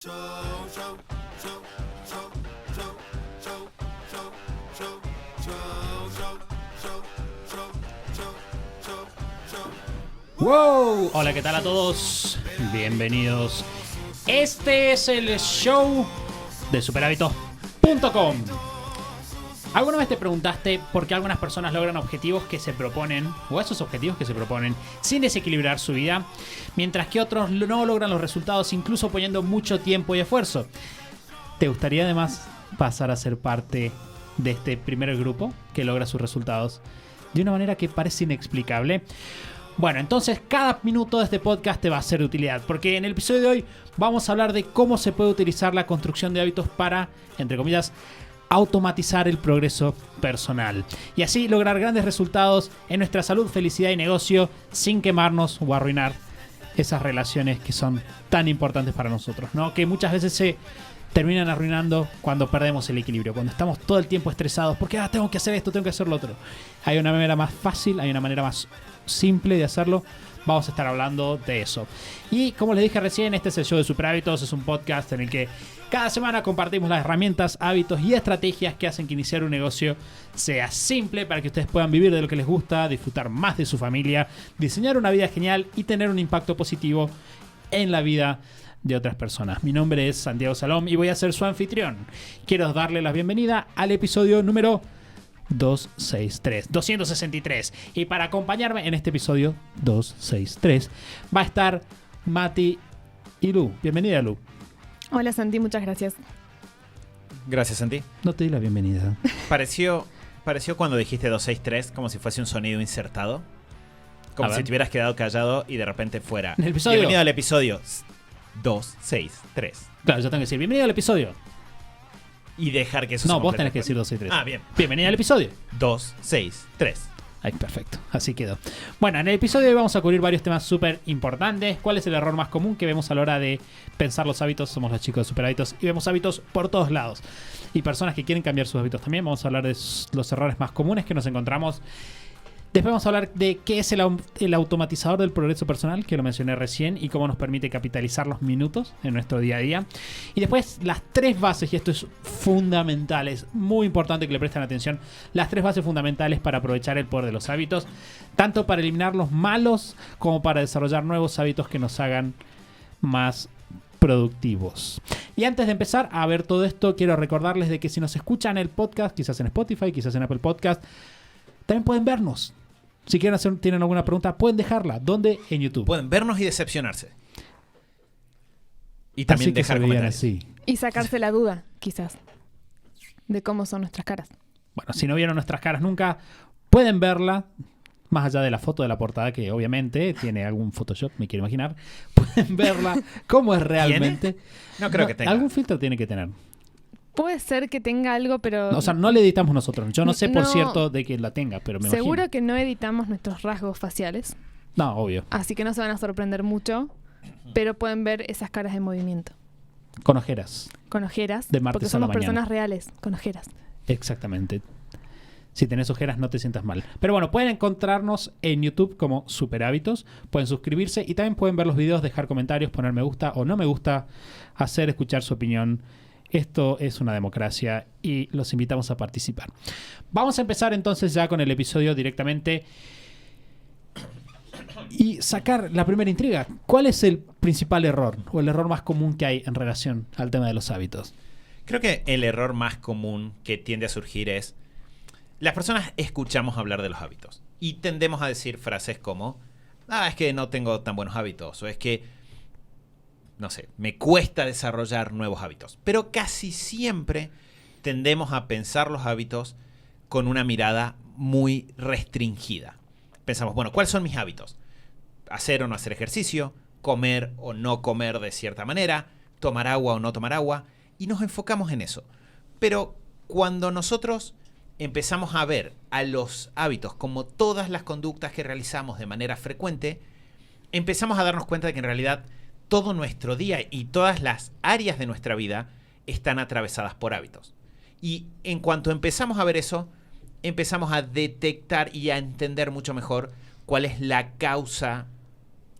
¡Wow! Hola, ¿qué tal a todos? Bienvenidos. Este es el show de superhábitos.com. ¿Alguna vez te preguntaste por qué algunas personas logran objetivos que se proponen, o esos objetivos que se proponen, sin desequilibrar su vida, mientras que otros no logran los resultados incluso poniendo mucho tiempo y esfuerzo? ¿Te gustaría además pasar a ser parte de este primer grupo que logra sus resultados de una manera que parece inexplicable? Bueno, entonces cada minuto de este podcast te va a ser de utilidad, porque en el episodio de hoy vamos a hablar de cómo se puede utilizar la construcción de hábitos para, entre comillas, automatizar el progreso personal y así lograr grandes resultados en nuestra salud, felicidad y negocio sin quemarnos o arruinar esas relaciones que son tan importantes para nosotros, ¿no? Que muchas veces se terminan arruinando cuando perdemos el equilibrio, cuando estamos todo el tiempo estresados porque tengo que hacer esto, tengo que hacer lo otro. Hay una manera más fácil, hay una manera más simple de hacerlo. Vamos a estar hablando de eso. Y como les dije recién, este es el show de Super Hábitos. Es un podcast en el que cada semana compartimos las herramientas, hábitos y estrategias que hacen que iniciar un negocio sea simple para que ustedes puedan vivir de lo que les gusta, disfrutar más de su familia, diseñar una vida genial y tener un impacto positivo en la vida de otras personas. Mi nombre es Santiago Salom y voy a ser su anfitrión. Quiero darle la bienvenida al episodio número 263. Y para acompañarme en este episodio 263 va a estar Mati y Lu. Bienvenida, Lu. Hola, Santi, muchas gracias. Gracias, Santi. No te di la bienvenida. Pareció cuando dijiste 263 como si fuese un sonido insertado. Como si te hubieras quedado callado y de repente fuera. ¿En el episodio? Bienvenido al episodio 263. Claro, yo tengo que decir bienvenido al episodio. Y dejar que eso No, se vos complete. tenés que decir 263. Ah, bien. Bienvenida al episodio 263. Ay, perfecto, así quedó. Bueno, en el episodio de hoy vamos a cubrir varios temas súper importantes. ¿Cuál es el error más común que vemos a la hora de pensar los hábitos? Somos los chicos de Super Hábitos y vemos hábitos por todos lados. Y personas que quieren cambiar sus hábitos también. Vamos a hablar de los errores más comunes que nos encontramos. Después vamos a hablar de qué es el automatizador del progreso personal, que lo mencioné recién, y cómo nos permite capitalizar los minutos en nuestro día a día. Y después las 3 bases, y esto es fundamental, es muy importante que le presten atención, las 3 bases fundamentales para aprovechar el poder de los hábitos, tanto para eliminar los malos como para desarrollar nuevos hábitos que nos hagan más productivos. Y antes de empezar a ver todo esto, quiero recordarles de que si nos escuchan el podcast, quizás en Spotify, quizás en Apple Podcast, también pueden vernos. Si tienen alguna pregunta, pueden dejarla. ¿Dónde? En YouTube. Pueden vernos y decepcionarse. Y también dejar comentarios. Así. Y sacarse la duda, quizás, de cómo son nuestras caras. Bueno, si no vieron nuestras caras nunca, pueden verla. Más allá de la foto de la portada, que obviamente tiene algún Photoshop, me quiero imaginar. Pueden verla cómo es realmente. No creo que tenga. Algún filtro tiene que tener. Puede ser que tenga algo, pero... No, o sea, no le editamos nosotros. Yo no sé, por No. cierto, de que la tenga, pero me Seguro imagino. que no editamos nuestros rasgos faciales, No, obvio. así que no se van a sorprender mucho, pero pueden ver esas caras en movimiento. Con ojeras. Con ojeras, De martes porque a la somos mañana. personas reales, con ojeras. Exactamente. Si tenés ojeras, no te sientas mal. Pero bueno, pueden encontrarnos en YouTube como Super Hábitos. Pueden suscribirse y también pueden ver los videos, dejar comentarios, poner me gusta o no me gusta, escuchar su opinión. Esto es una democracia y los invitamos a participar. Vamos a empezar entonces ya con el episodio directamente y sacar la primera intriga. ¿Cuál es el principal error o el error más común que hay en relación al tema de los hábitos? Creo que el error más común que tiende a surgir es: las personas escuchamos hablar de los hábitos y tendemos a decir frases como: es que no tengo tan buenos hábitos, o es que, no sé, me cuesta desarrollar nuevos hábitos. Pero casi siempre tendemos a pensar los hábitos con una mirada muy restringida. Pensamos, bueno, ¿cuáles son mis hábitos? Hacer o no hacer ejercicio, comer o no comer de cierta manera, tomar agua o no tomar agua, y nos enfocamos en eso. Pero cuando nosotros empezamos a ver a los hábitos como todas las conductas que realizamos de manera frecuente, empezamos a darnos cuenta de que en realidad todo nuestro día y todas las áreas de nuestra vida están atravesadas por hábitos. Y en cuanto empezamos a ver eso, empezamos a detectar y a entender mucho mejor cuál es la causa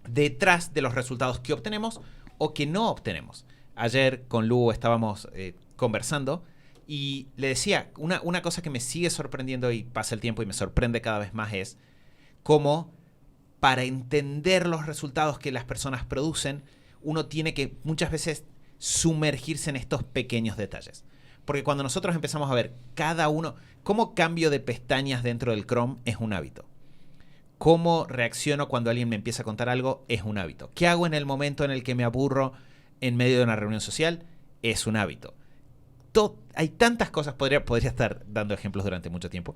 detrás de los resultados que obtenemos o que no obtenemos. ayer con Lu estábamos conversando y le decía, una cosa que me sigue sorprendiendo y pasa el tiempo y me sorprende cada vez más es cómo para entender los resultados que las personas producen, uno tiene que muchas veces sumergirse en estos pequeños detalles. Porque cuando nosotros empezamos a ver cada uno, cómo cambio de pestañas dentro del Chrome es un hábito. Cómo reacciono cuando alguien me empieza a contar algo es un hábito. ¿Qué hago en el momento en el que me aburro en medio de una reunión social? Es un hábito. Hay tantas cosas, podría estar dando ejemplos durante mucho tiempo.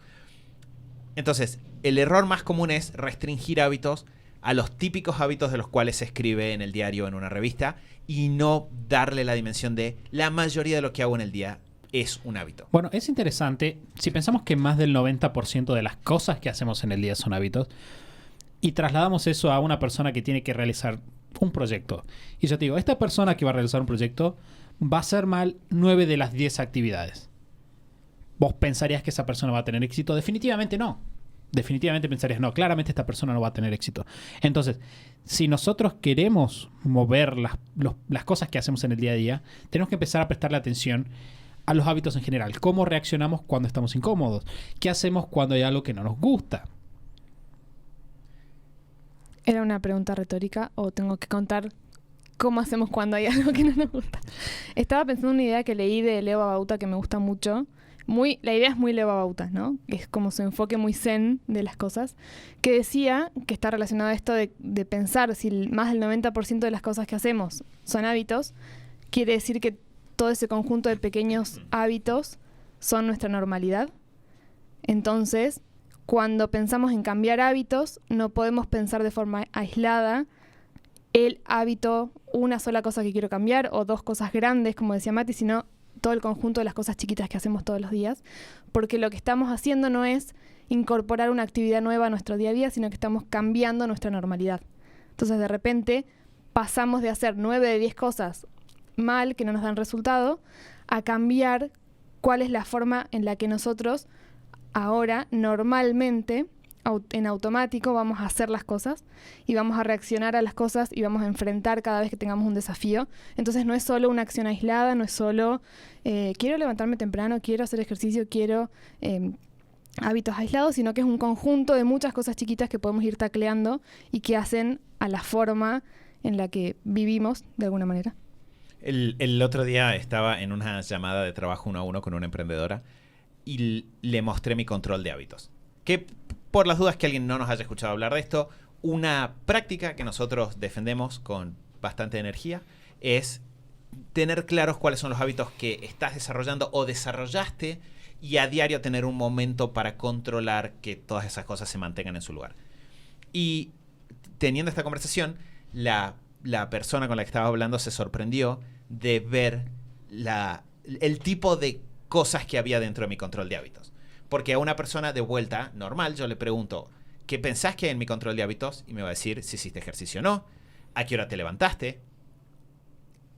Entonces, el error más común es restringir hábitos a los típicos hábitos de los cuales se escribe en el diario o en una revista y no darle la dimensión de la mayoría de lo que hago en el día es un hábito. Bueno, es interesante. Si pensamos que más del 90% de las cosas que hacemos en el día son hábitos y trasladamos eso a una persona que tiene que realizar un proyecto. Y yo te digo, esta persona que va a realizar un proyecto va a hacer mal 9 de las 10 actividades. ¿Vos pensarías que esa persona va a tener éxito? Definitivamente no. Definitivamente pensarías, no, claramente esta persona no va a tener éxito. Entonces, si nosotros queremos mover las cosas que hacemos en el día a día, tenemos que empezar a prestarle atención a los hábitos en general. ¿Cómo reaccionamos cuando estamos incómodos? ¿Qué hacemos cuando hay algo que no nos gusta? ¿Era una pregunta retórica o tengo que contar cómo hacemos cuando hay algo que no nos gusta? Estaba pensando en una idea que leí de Leo Babauta que me gusta mucho. La idea es muy Leo Babauta, ¿no? Es como su enfoque muy zen de las cosas, que decía que está relacionado a esto de pensar si más del 90% de las cosas que hacemos son hábitos, quiere decir que todo ese conjunto de pequeños hábitos son nuestra normalidad. Entonces, cuando pensamos en cambiar hábitos, no podemos pensar de forma aislada el hábito, una sola cosa que quiero cambiar o dos cosas grandes, como decía Mati, sino todo el conjunto de las cosas chiquitas que hacemos todos los días, porque lo que estamos haciendo no es incorporar una actividad nueva a nuestro día a día, sino que estamos cambiando nuestra normalidad. Entonces, de repente, pasamos de hacer 9 de 10 cosas mal, que no nos dan resultado, a cambiar cuál es la forma en la que nosotros ahora, normalmente, en automático, vamos a hacer las cosas y vamos a reaccionar a las cosas y vamos a enfrentar cada vez que tengamos un desafío. Entonces no es solo una acción aislada, no es solo quiero levantarme temprano, quiero hacer ejercicio, quiero hábitos aislados, sino que es un conjunto de muchas cosas chiquitas que podemos ir tacleando y que hacen a la forma en la que vivimos de alguna manera. El otro día estaba en una llamada de trabajo 1 a 1 con una emprendedora y le mostré mi control de hábitos. Que por las dudas que alguien no nos haya escuchado hablar de esto, una práctica que nosotros defendemos con bastante energía es tener claros cuáles son los hábitos que estás desarrollando o desarrollaste y a diario tener un momento para controlar que todas esas cosas se mantengan en su lugar. Y teniendo esta conversación, la persona con la que estaba hablando se sorprendió de ver el tipo de cosas que había dentro de mi control de hábitos. Porque a una persona de vuelta normal yo le pregunto, ¿qué pensás que hay en mi control de hábitos? Y me va a decir si hiciste ejercicio o no, a qué hora te levantaste,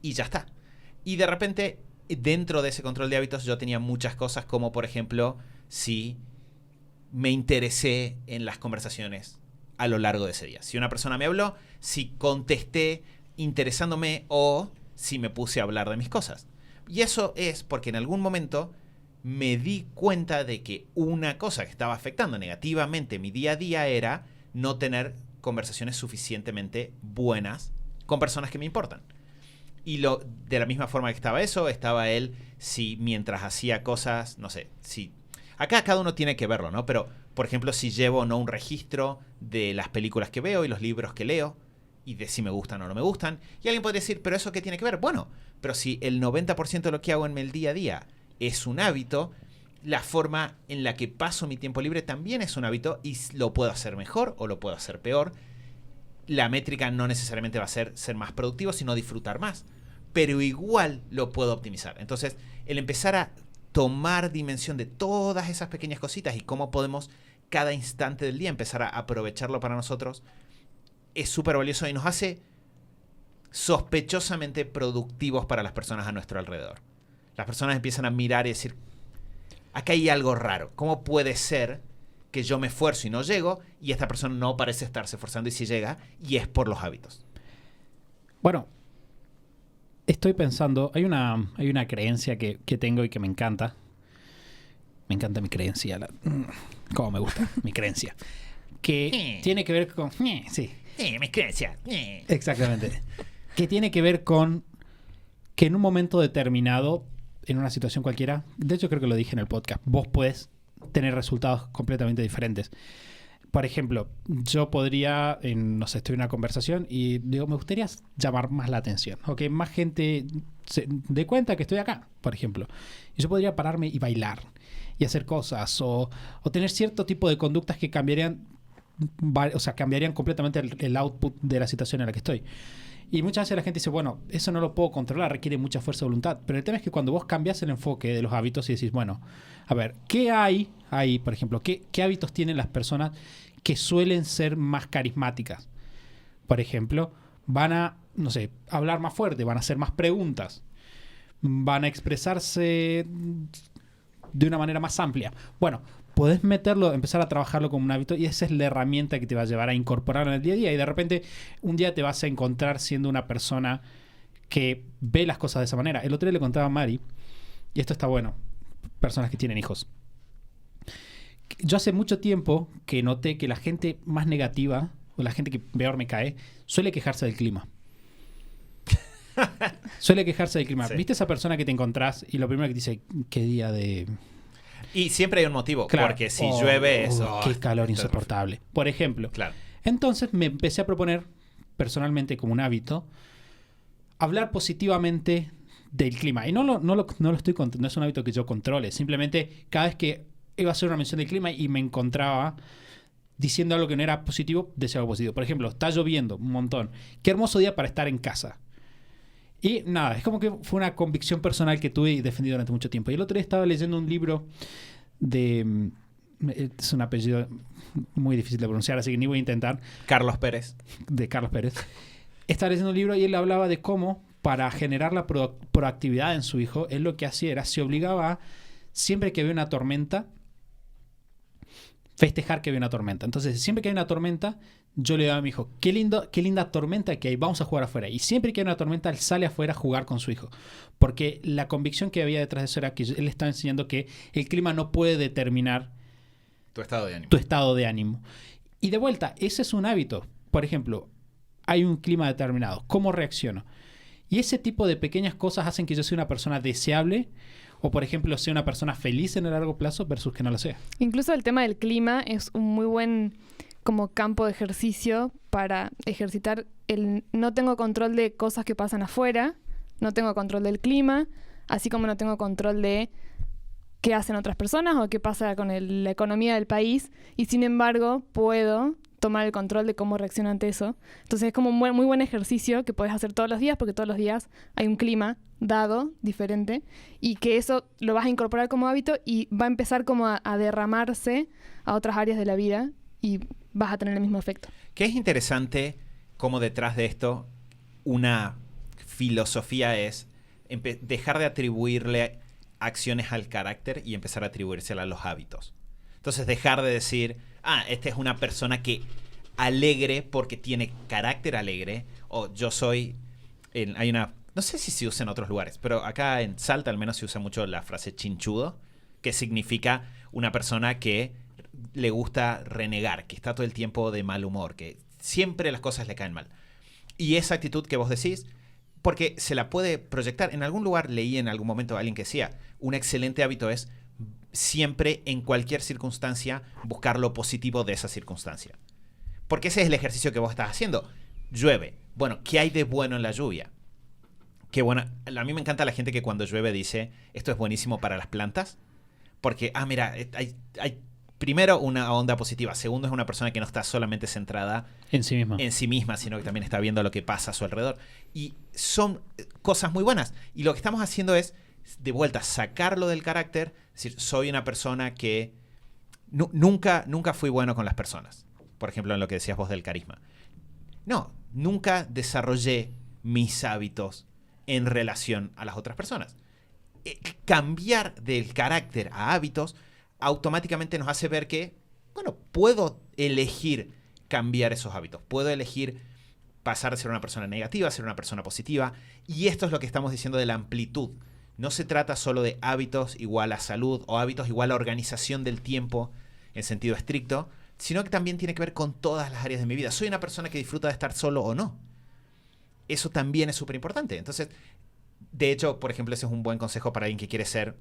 y ya está. Y de repente, dentro de ese control de hábitos yo tenía muchas cosas, como por ejemplo, si me interesé en las conversaciones a lo largo de ese día. Si una persona me habló, si contesté interesándome o si me puse a hablar de mis cosas. Y eso es porque en algún momento me di cuenta de que una cosa que estaba afectando negativamente mi día a día era no tener conversaciones suficientemente buenas con personas que me importan. Y de la misma forma que estaba eso, estaba él si mientras hacía cosas, no sé, si... Acá cada uno tiene que verlo, ¿no? Pero, por ejemplo, si llevo o no un registro de las películas que veo y los libros que leo y de si me gustan o no me gustan. Y alguien puede decir, ¿pero eso qué tiene que ver? Bueno, pero si el 90% de lo que hago en el día a día es un hábito, la forma en la que paso mi tiempo libre también es un hábito y lo puedo hacer mejor o lo puedo hacer peor. La métrica no necesariamente va a ser más productivo, sino disfrutar más. Pero igual lo puedo optimizar. Entonces, el empezar a tomar dimensión de todas esas pequeñas cositas y cómo podemos cada instante del día empezar a aprovecharlo para nosotros es súper valioso y nos hace sospechosamente productivos para las personas a nuestro alrededor. Las personas empiezan a mirar y decir, acá hay algo raro. ¿Cómo puede ser que yo me esfuerzo y no llego y esta persona no parece estarse esforzando y sí llega? Y es por los hábitos. Bueno, estoy pensando, hay una creencia que tengo y que me encanta. Me encanta mi creencia. ¿Cómo me gusta mi creencia? Que tiene que ver con... Sí. Mi creencia. Exactamente. Que tiene que ver con que en un momento determinado, en una situación cualquiera, de hecho creo que lo dije en el podcast, vos podés tener resultados completamente diferentes. Por ejemplo, yo podría, no sé, estoy en una conversación y digo, me gustaría llamar más la atención, o que más gente se dé cuenta que estoy acá, por ejemplo. Y yo podría pararme y bailar y hacer cosas, o tener cierto tipo de conductas que cambiarían completamente el output de la situación en la que estoy. Y muchas veces la gente dice, bueno, eso no lo puedo controlar, requiere mucha fuerza de voluntad. Pero el tema es que cuando vos cambias el enfoque de los hábitos y decís, bueno, a ver, ¿qué hay ahí, por ejemplo? ¿Qué hábitos tienen las personas que suelen ser más carismáticas? Por ejemplo, van a, no sé, hablar más fuerte, van a hacer más preguntas, van a expresarse de una manera más amplia. Bueno, podés meterlo, empezar a trabajarlo como un hábito, y esa es la herramienta que te va a llevar a incorporarlo en el día a día. Y de repente, un día te vas a encontrar siendo una persona que ve las cosas de esa manera. El otro día le contaba a Mari, y esto está bueno, personas que tienen hijos. Yo hace mucho tiempo que noté que la gente más negativa, o la gente que peor me cae, suele quejarse del clima. Suele quejarse del clima. Sí. ¿Viste esa persona que te encontrás y lo primero que te dice, qué día de... Y siempre hay un motivo, Claro. porque si llueve eso... Qué calor insoportable. Por ejemplo. Claro. Entonces me empecé a proponer, personalmente como un hábito, hablar positivamente del clima. Y no es un hábito que yo controle. Simplemente cada vez que iba a hacer una mención del clima y me encontraba diciendo algo que no era positivo, decía algo positivo. Por ejemplo, está lloviendo un montón. Qué hermoso día para estar en casa. Y nada, es como que fue una convicción personal que tuve y defendí durante mucho tiempo. Y el otro día estaba leyendo un libro de... Es un apellido muy difícil de pronunciar, así que ni voy a intentar. Carlos Pérez. De Carlos Pérez. Estaba leyendo un libro y él hablaba de cómo, para generar la proactividad en su hijo, él lo que hacía era, se obligaba a, siempre que había una tormenta, festejar que había una tormenta. Entonces, siempre que hay una tormenta, yo le daba a mi hijo, qué linda tormenta que hay, vamos a jugar afuera. Y siempre que hay una tormenta, él sale afuera a jugar con su hijo. Porque la convicción que había detrás de eso era que él estaba enseñando que el clima no puede determinar Tu estado de ánimo. tu estado de ánimo. Y de vuelta, ese es un hábito. Por ejemplo, hay un clima determinado. ¿Cómo reacciono? Y ese tipo de pequeñas cosas hacen que yo sea una persona deseable, o por ejemplo, sea una persona feliz en el largo plazo versus que no lo sea. Incluso el tema del clima es un muy buen como campo de ejercicio para ejercitar el no tengo control de cosas que pasan afuera, no tengo control del clima, así como no tengo control de qué hacen otras personas o qué pasa con la economía del país, y sin embargo puedo tomar el control de cómo reacciono ante eso. Entonces es como un muy buen ejercicio que puedes hacer todos los días, porque todos los días hay un clima dado, diferente, y que eso lo vas a incorporar como hábito y va a empezar como a derramarse a otras áreas de la vida y vas a tener el mismo efecto. Que es interesante cómo detrás de esto una filosofía es dejar de atribuirle acciones al carácter y empezar a atribuírsela a los hábitos. Entonces dejar de decir, esta es una persona que alegre porque tiene carácter alegre, o yo soy... hay una... No sé si se usa en otros lugares, pero acá en Salta al menos se usa mucho la frase chinchudo, que significa una persona que le gusta renegar, que está todo el tiempo de mal humor, que siempre las cosas le caen mal. Y esa actitud que vos decís, porque se la puede proyectar. En algún lugar leí en algún momento a alguien que decía, un excelente hábito es siempre, en cualquier circunstancia, buscar lo positivo de esa circunstancia. Porque ese es el ejercicio que vos estás haciendo. Llueve. Bueno, ¿qué hay de bueno en la lluvia? Qué bueno. A mí me encanta la gente que cuando llueve dice, esto es buenísimo para las plantas. Porque, mira, hay primero una onda positiva. Segundo, es una persona que no está solamente centrada en sí misma, sino que también está viendo lo que pasa a su alrededor. Y son cosas muy buenas. Y lo que estamos haciendo es, de vuelta, sacarlo del carácter. Es decir, soy una persona que nunca fui bueno con las personas. Por ejemplo, en lo que decías vos del carisma. No, nunca desarrollé mis hábitos en relación a las otras personas. Cambiar del carácter a hábitos automáticamente nos hace ver que, bueno, puedo elegir cambiar esos hábitos. Puedo elegir pasar de ser una persona negativa a ser una persona positiva. Y esto es lo que estamos diciendo de la amplitud. No se trata solo de hábitos igual a salud o hábitos igual a organización del tiempo en sentido estricto, sino que también tiene que ver con todas las áreas de mi vida. ¿Soy una persona que disfruta de estar solo o no? Eso también es súper importante. Entonces, de hecho, por ejemplo, ese es un buen consejo para alguien que quiere ser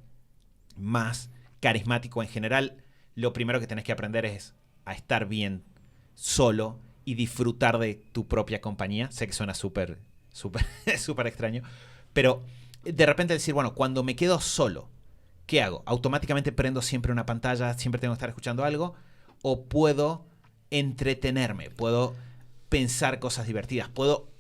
más carismático en general. Lo primero que tenés que aprender es a estar bien solo y disfrutar de tu propia compañía. Sé que suena súper extraño, pero de repente decir, bueno, cuando me quedo solo, ¿qué hago? ¿Automáticamente prendo siempre una pantalla, siempre tengo que estar escuchando algo? ¿O puedo entretenerme? ¿Puedo pensar cosas divertidas? ¿Puedo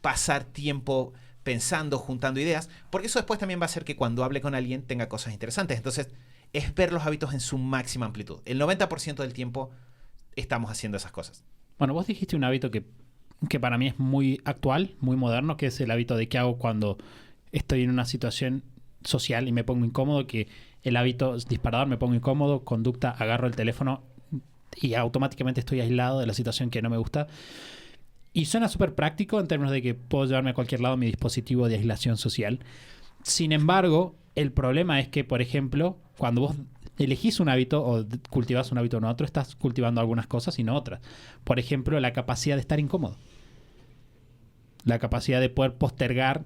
pasar tiempo pensando, juntando ideas? Porque eso después también va a hacer que cuando hable con alguien tenga cosas interesantes. Entonces, es ver los hábitos en su máxima amplitud. El 90% del tiempo estamos haciendo esas cosas. Bueno, vos dijiste un hábito que para mí es muy actual, muy moderno, que es el hábito de qué hago cuando estoy en una situación social y me pongo incómodo, que el hábito es disparador, me pongo incómodo, conducta, agarro el teléfono y automáticamente estoy aislado de la situación que no me gusta. Y suena súper práctico en términos de que puedo llevarme a cualquier lado mi dispositivo de aislación social. Sin embargo, el problema es que, por ejemplo, cuando vos elegís un hábito o cultivas un hábito o no otro, estás cultivando algunas cosas y no otras. Por ejemplo, la capacidad de estar incómodo. La capacidad de poder postergar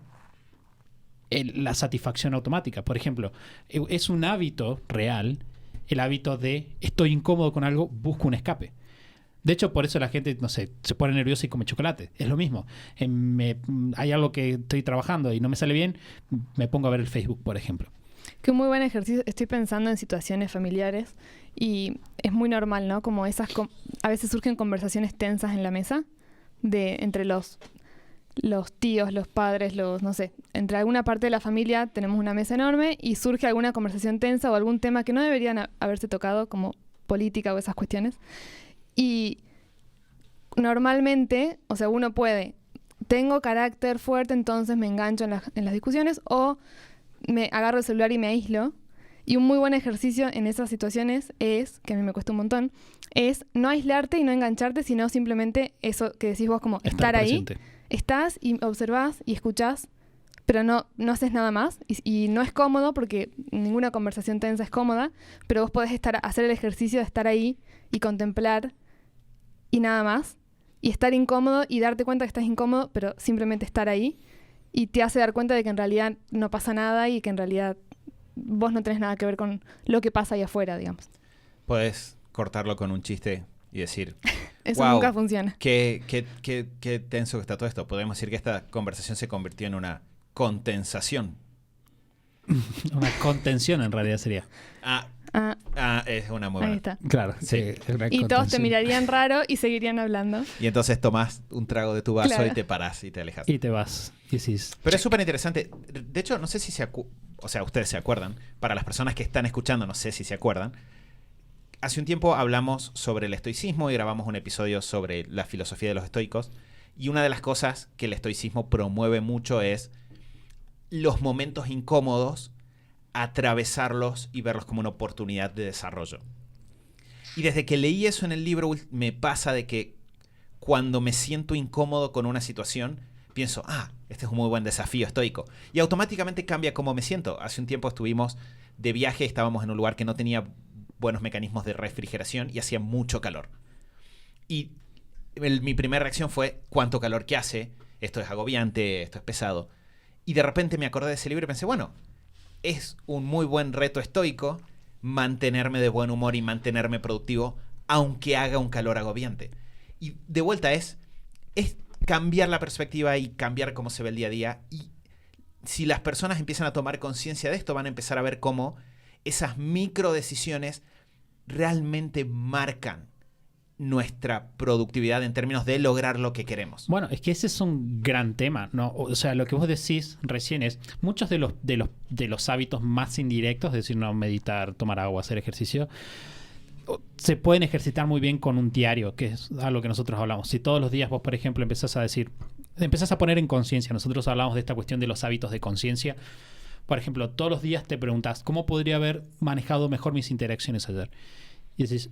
la satisfacción automática. Por ejemplo, es un hábito real el hábito de estoy incómodo con algo, busco un escape. De hecho, por eso la gente, no sé, se pone nerviosa y come chocolate. Es lo mismo. Hay algo que estoy trabajando y no me sale bien, me pongo a ver el Facebook, por ejemplo. Qué muy buen ejercicio. Estoy pensando en situaciones familiares y es muy normal, ¿no? Como a veces surgen conversaciones tensas en la mesa entre los tíos, los padres, no sé, entre alguna parte de la familia tenemos una mesa enorme y surge alguna conversación tensa o algún tema que no deberían haberse tocado, como política o esas cuestiones. Y normalmente, o sea, uno tengo carácter fuerte, entonces me engancho en las discusiones, o me agarro el celular y me aíslo. Y un muy buen ejercicio en esas situaciones es, que a mí me cuesta un montón, es no aislarte y no engancharte, sino simplemente eso que decís vos, como estar ahí. Estás y observás y escuchás, pero no haces nada más. Y no es cómodo porque ninguna conversación tensa es cómoda, pero vos podés hacer el ejercicio de estar ahí y contemplar y nada más. Y estar incómodo y darte cuenta que estás incómodo, pero simplemente estar ahí. Y te hace dar cuenta de que en realidad no pasa nada y que en realidad vos no tenés nada que ver con lo que pasa ahí afuera, digamos. Puedes cortarlo con un chiste y decir... Eso wow, nunca funciona. Qué tenso que está todo esto. Podemos decir que esta conversación se convirtió en una contensación. Una contención en realidad sería. Es una muy ahí buena. está. Claro. Sí. Y todos te mirarían raro y seguirían hablando. Y entonces tomás un trago de tu vaso Claro. y te parás y te alejas. Y te vas. Y decís, Pero es súper interesante. De hecho, no sé si ustedes se acuerdan. Para las personas que están escuchando, no sé si se acuerdan. Hace un tiempo hablamos sobre el estoicismo y grabamos un episodio sobre la filosofía de los estoicos. Y una de las cosas que el estoicismo promueve mucho es los momentos incómodos, atravesarlos y verlos como una oportunidad de desarrollo. Y desde que leí eso en el libro, me pasa de que cuando me siento incómodo con una situación, pienso, este es un muy buen desafío estoico. Y automáticamente cambia cómo me siento. Hace un tiempo estuvimos de viaje, estábamos en un lugar que no tenía buenos mecanismos de refrigeración y hacía mucho calor. Y mi primera reacción fue, ¿cuánto calor que hace? Esto es agobiante, esto es pesado. Y de repente me acordé de ese libro y pensé, bueno, es un muy buen reto estoico mantenerme de buen humor y mantenerme productivo, aunque haga un calor agobiante. Y de vuelta es cambiar la perspectiva y cambiar cómo se ve el día a día. Y si las personas empiezan a tomar conciencia de esto, van a empezar a ver cómo esas micro decisiones realmente marcan nuestra productividad en términos de lograr lo que queremos. bueno, es que ese es un gran tema, ¿no? O sea, lo que vos decís recién es muchos de los hábitos más indirectos, es decir, no meditar, tomar agua, hacer ejercicio, se pueden ejercitar muy bien con un diario, que es algo que nosotros hablamos. Si todos los días vos, por ejemplo, empezás a poner en conciencia, nosotros hablamos de esta cuestión de los hábitos de conciencia. Por ejemplo, todos los días te preguntás, ¿cómo podría haber manejado mejor mis interacciones ayer? Y decís,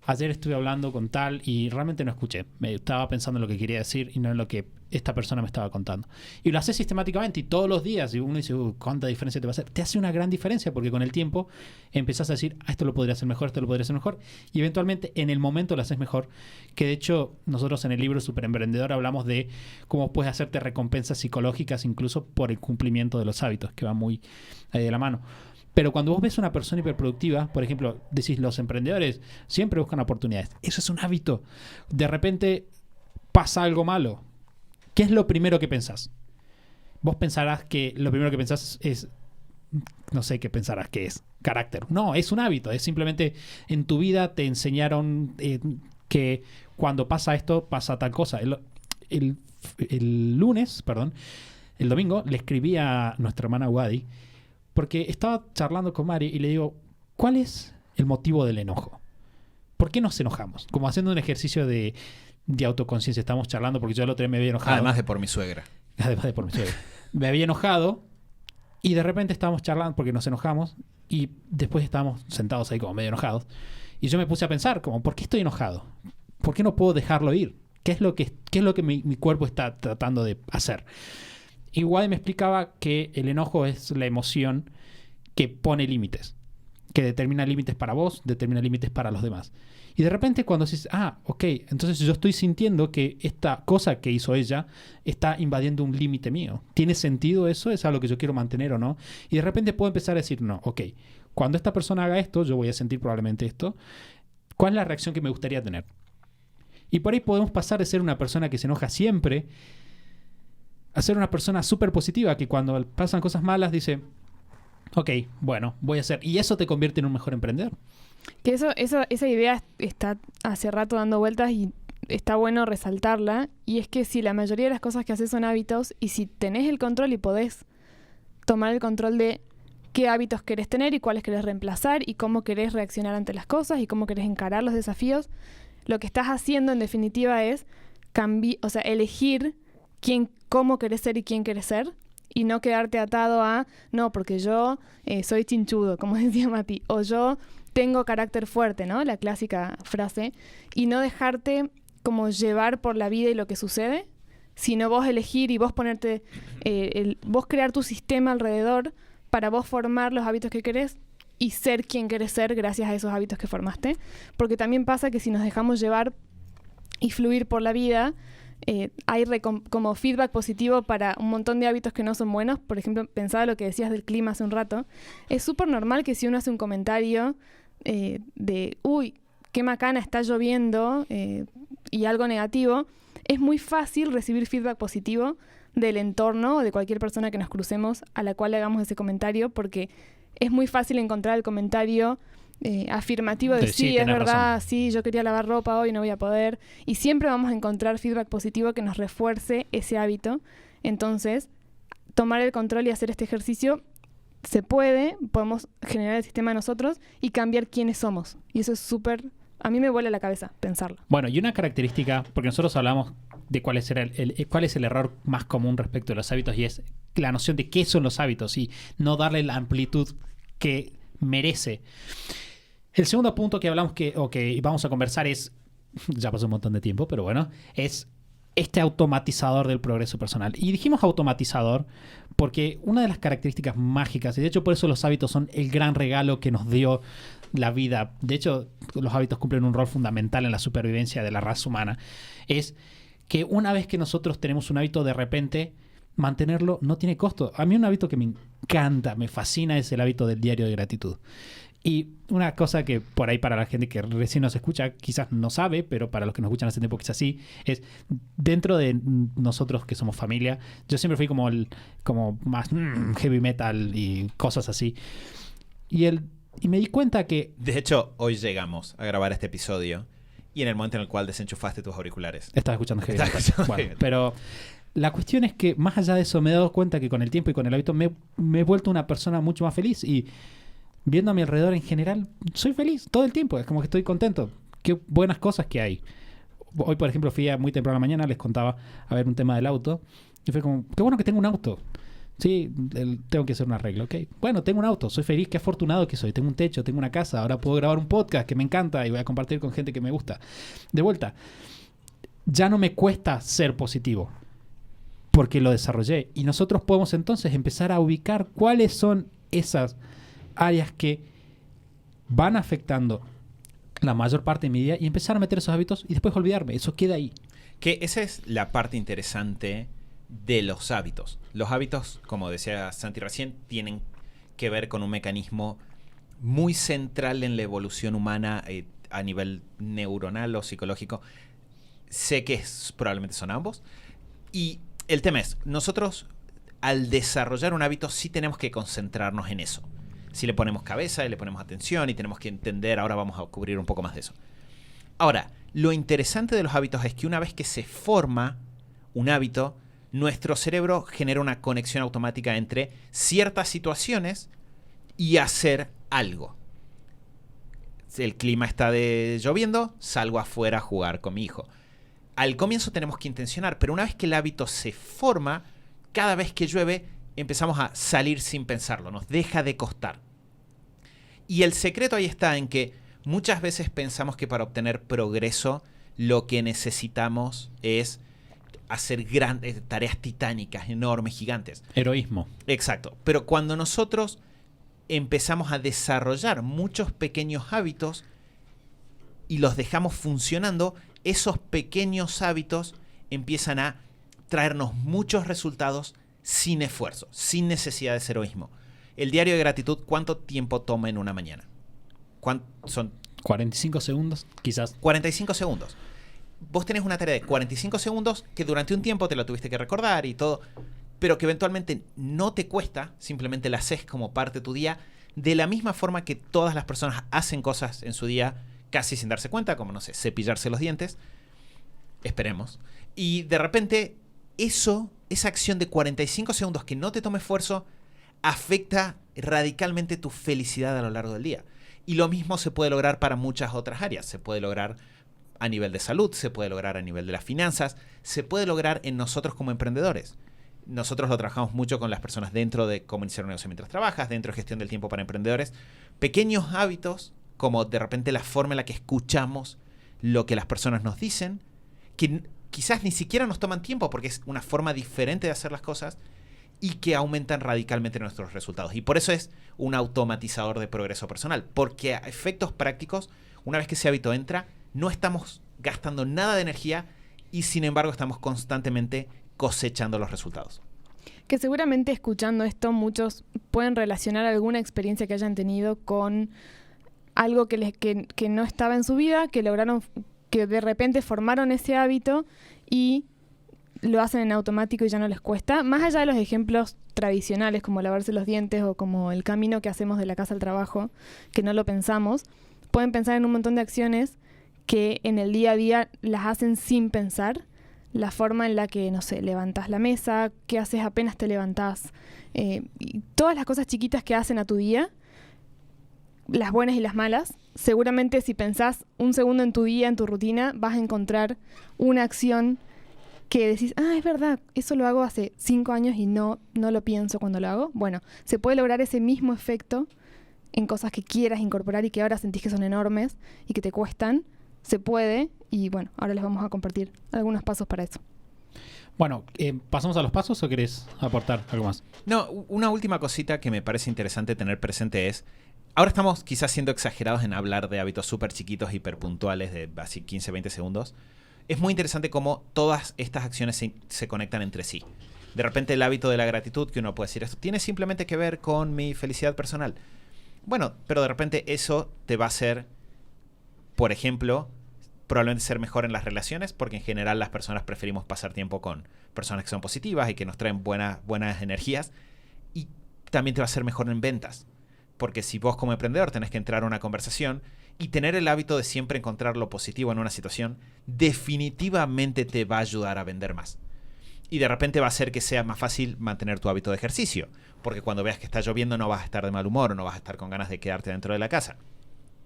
ayer estuve hablando con tal y realmente no escuché. Me estaba pensando en lo que quería decir y no en lo que esta persona me estaba contando. Y lo haces sistemáticamente y todos los días. Y uno dice, ¿cuánta diferencia te va a hacer? Te hace una gran diferencia porque con el tiempo empezás a decir, esto lo podría hacer mejor, esto lo podría hacer mejor. Y eventualmente en el momento lo haces mejor. Que de hecho nosotros en el libro Super Emprendedor hablamos de cómo puedes hacerte recompensas psicológicas incluso por el cumplimiento de los hábitos, que va muy ahí de la mano. Pero cuando vos ves una persona hiperproductiva, por ejemplo, decís, los emprendedores siempre buscan oportunidades. Eso es un hábito. De repente pasa algo malo. ¿Qué es lo primero que pensás? Vos pensarás que lo primero que pensás es, no sé qué pensarás que es, carácter. No, es un hábito. Es simplemente en tu vida te enseñaron que cuando pasa esto, pasa tal cosa. El domingo, le escribí a nuestra hermana Wadi, porque estaba charlando con Mari y le digo, ¿cuál es el motivo del enojo? ¿Por qué nos enojamos? Como haciendo un ejercicio de autoconciencia. Estábamos charlando porque yo el otro día me había enojado. Además de por mi suegra. Además de por mi suegra. Me había enojado y de repente estábamos charlando porque nos enojamos y después estábamos sentados ahí como medio enojados. Y yo me puse a pensar como, ¿por qué estoy enojado? ¿Por qué no puedo dejarlo ir? ¿Qué es lo que mi cuerpo está tratando de hacer? Igual me explicaba que el enojo es la emoción que pone límites, que determina límites para vos, determina límites para los demás. Y de repente cuando dices, ok, entonces yo estoy sintiendo que esta cosa que hizo ella está invadiendo un límite mío. ¿Tiene sentido eso? ¿Es algo que yo quiero mantener o no? Y de repente puedo empezar a decir, no, ok, cuando esta persona haga esto, yo voy a sentir probablemente esto. ¿Cuál es la reacción que me gustaría tener? Y por ahí podemos pasar de ser una persona que se enoja siempre a ser una persona súper positiva que cuando pasan cosas malas dice, ok, bueno, voy a hacer. Y eso te convierte en un mejor emprendedor. Que esa idea está hace rato dando vueltas y está bueno resaltarla. Y es que si la mayoría de las cosas que haces son hábitos y si tenés el control y podés tomar el control de qué hábitos querés tener y cuáles querés reemplazar y cómo querés reaccionar ante las cosas y cómo querés encarar los desafíos, lo que estás haciendo en definitiva es elegir cómo querés ser y quién querés ser y no quedarte atado a, no, porque yo soy chinchudo, como decía Mati, o yo tengo carácter fuerte, ¿no? La clásica frase, y no dejarte como llevar por la vida y lo que sucede, sino vos elegir y vos ponerte, vos crear tu sistema alrededor para vos formar los hábitos que querés y ser quien querés ser gracias a esos hábitos que formaste. Porque también pasa que si nos dejamos llevar y fluir por la vida, hay como feedback positivo para un montón de hábitos que no son buenos. Por ejemplo, pensaba lo que decías del clima hace un rato. Es súper normal que si uno hace un comentario de, uy, qué macana, está lloviendo, y algo negativo, es muy fácil recibir feedback positivo del entorno o de cualquier persona que nos crucemos a la cual le hagamos ese comentario, porque es muy fácil encontrar el comentario afirmativo de sí, es verdad, razón. Sí, yo quería lavar ropa hoy, no voy a poder. Y siempre vamos a encontrar feedback positivo que nos refuerce ese hábito. Entonces, tomar el control y hacer este ejercicio se puede, podemos generar el sistema de nosotros y cambiar quiénes somos. Y eso es súper, a mí me vuela la cabeza pensarlo. Bueno, y una característica, porque nosotros hablamos de cuál es el error más común respecto a los hábitos, y es la noción de qué son los hábitos y no darle la amplitud que merece. El segundo punto que hablamos que vamos a conversar es, ya pasó un montón de tiempo, pero bueno, es este automatizador del progreso personal. Y dijimos automatizador porque una de las características mágicas, y de hecho por eso los hábitos son el gran regalo que nos dio la vida, de hecho los hábitos cumplen un rol fundamental en la supervivencia de la raza humana, es que una vez que nosotros tenemos un hábito, de repente mantenerlo no tiene costo. A mí un hábito que me encanta, me fascina, es el hábito del diario de gratitud. Y una cosa que por ahí para la gente que recién nos escucha quizás no sabe, pero para los que nos escuchan hace tiempo quizás sí, es dentro de nosotros que somos familia, yo siempre fui como más heavy metal y cosas así. Y me di cuenta que... De hecho, hoy llegamos a grabar este episodio y en el momento en el cual desenchufaste tus auriculares. Estaba escuchando heavy metal. Bueno, pero la cuestión es que más allá de eso me he dado cuenta que con el tiempo y con el hábito me he vuelto una persona mucho más feliz y... viendo a mi alrededor en general, soy feliz todo el tiempo. Es como que estoy contento. Qué buenas cosas que hay. Hoy, por ejemplo, fui muy temprano a la mañana, les contaba a ver un tema del auto. Y fue como, qué bueno que tengo un auto. Sí, tengo que hacer un arreglo, ok. Bueno, tengo un auto, soy feliz, qué afortunado que soy. Tengo un techo, tengo una casa, ahora puedo grabar un podcast que me encanta y voy a compartir con gente que me gusta. De vuelta, ya no me cuesta ser positivo porque lo desarrollé. Y nosotros podemos entonces empezar a ubicar cuáles son esas áreas que van afectando la mayor parte de mi día y empezar a meter esos hábitos y después olvidarme. Eso queda ahí. Que esa es la parte interesante de los hábitos. Los hábitos, como decía Santi recién, tienen que ver con un mecanismo muy central en la evolución humana a nivel neuronal o psicológico. Sé que probablemente son ambos. Y el tema es, nosotros al desarrollar un hábito sí tenemos que concentrarnos en eso. Si le ponemos cabeza y le ponemos atención y tenemos que entender, ahora vamos a cubrir un poco más de eso. Ahora, lo interesante de los hábitos es que una vez que se forma un hábito, nuestro cerebro genera una conexión automática entre ciertas situaciones y hacer algo. El clima está lloviendo, salgo afuera a jugar con mi hijo. Al comienzo tenemos que intencionar, pero una vez que el hábito se forma, cada vez que llueve empezamos a salir sin pensarlo, nos deja de costar. Y el secreto ahí está en que muchas veces pensamos que para obtener progreso lo que necesitamos es hacer grandes tareas titánicas, enormes, gigantes. Heroísmo. Exacto. Pero cuando nosotros empezamos a desarrollar muchos pequeños hábitos y los dejamos funcionando, esos pequeños hábitos empiezan a traernos muchos resultados sin esfuerzo, sin necesidad de ser heroísmo. El diario de gratitud, ¿cuánto tiempo toma en una mañana? Son 45 segundos, quizás. 45 segundos. Vos tenés una tarea de 45 segundos que durante un tiempo te la tuviste que recordar y todo, pero que eventualmente no te cuesta, simplemente la haces como parte de tu día, de la misma forma que todas las personas hacen cosas en su día casi sin darse cuenta, como, no sé, cepillarse los dientes. Esperemos. Y de repente, esa acción de 45 segundos que no te tome esfuerzo, afecta radicalmente tu felicidad a lo largo del día. Y lo mismo se puede lograr para muchas otras áreas. Se puede lograr a nivel de salud, se puede lograr a nivel de las finanzas, se puede lograr en nosotros como emprendedores. Nosotros lo trabajamos mucho con las personas dentro de cómo iniciar un negocio mientras trabajas, dentro de gestión del tiempo para emprendedores. Pequeños hábitos, como de repente la forma en la que escuchamos lo que las personas nos dicen, que quizás ni siquiera nos toman tiempo porque es una forma diferente de hacer las cosas y que aumentan radicalmente nuestros resultados. Y por eso es un automatizador de progreso personal, porque a efectos prácticos, una vez que ese hábito entra, no estamos gastando nada de energía y sin embargo estamos constantemente cosechando los resultados. Que seguramente escuchando esto muchos pueden relacionar alguna experiencia que hayan tenido con algo que no estaba en su vida, que lograron, que de repente formaron ese hábito y lo hacen en automático y ya no les cuesta. Más allá de los ejemplos tradicionales como lavarse los dientes o como el camino que hacemos de la casa al trabajo, que no lo pensamos, pueden pensar en un montón de acciones que en el día a día las hacen sin pensar. La forma en la que, no sé, levantás la mesa, qué haces apenas te levantás, y todas las cosas chiquitas que hacen a tu día, las buenas y las malas. Seguramente si pensás un segundo en tu día, en tu rutina, vas a encontrar una acción que decís, es verdad, eso lo hago hace 5 años y no lo pienso cuando lo hago. Bueno, se puede lograr ese mismo efecto en cosas que quieras incorporar y que ahora sentís que son enormes y que te cuestan. Se puede, y bueno, ahora les vamos a compartir algunos pasos para eso. Bueno, ¿pasamos a los pasos o querés aportar algo más? No, una última cosita que me parece interesante tener presente es, ahora estamos quizás siendo exagerados en hablar de hábitos súper chiquitos, hiperpuntuales, de así 15, 20 segundos. Es muy interesante cómo todas estas acciones se conectan entre sí. De repente el hábito de la gratitud, que uno puede decir, esto tiene simplemente que ver con mi felicidad personal. Bueno, pero de repente eso te va a hacer, por ejemplo, probablemente ser mejor en las relaciones, porque en general las personas preferimos pasar tiempo con personas que son positivas y que nos traen buenas energías. Y también te va a hacer mejor en ventas, porque si vos como emprendedor tenés que entrar a una conversación y tener el hábito de siempre encontrar lo positivo en una situación, definitivamente te va a ayudar a vender más. Y de repente va a hacer que sea más fácil mantener tu hábito de ejercicio, porque cuando veas que está lloviendo no vas a estar de mal humor o no vas a estar con ganas de quedarte dentro de la casa.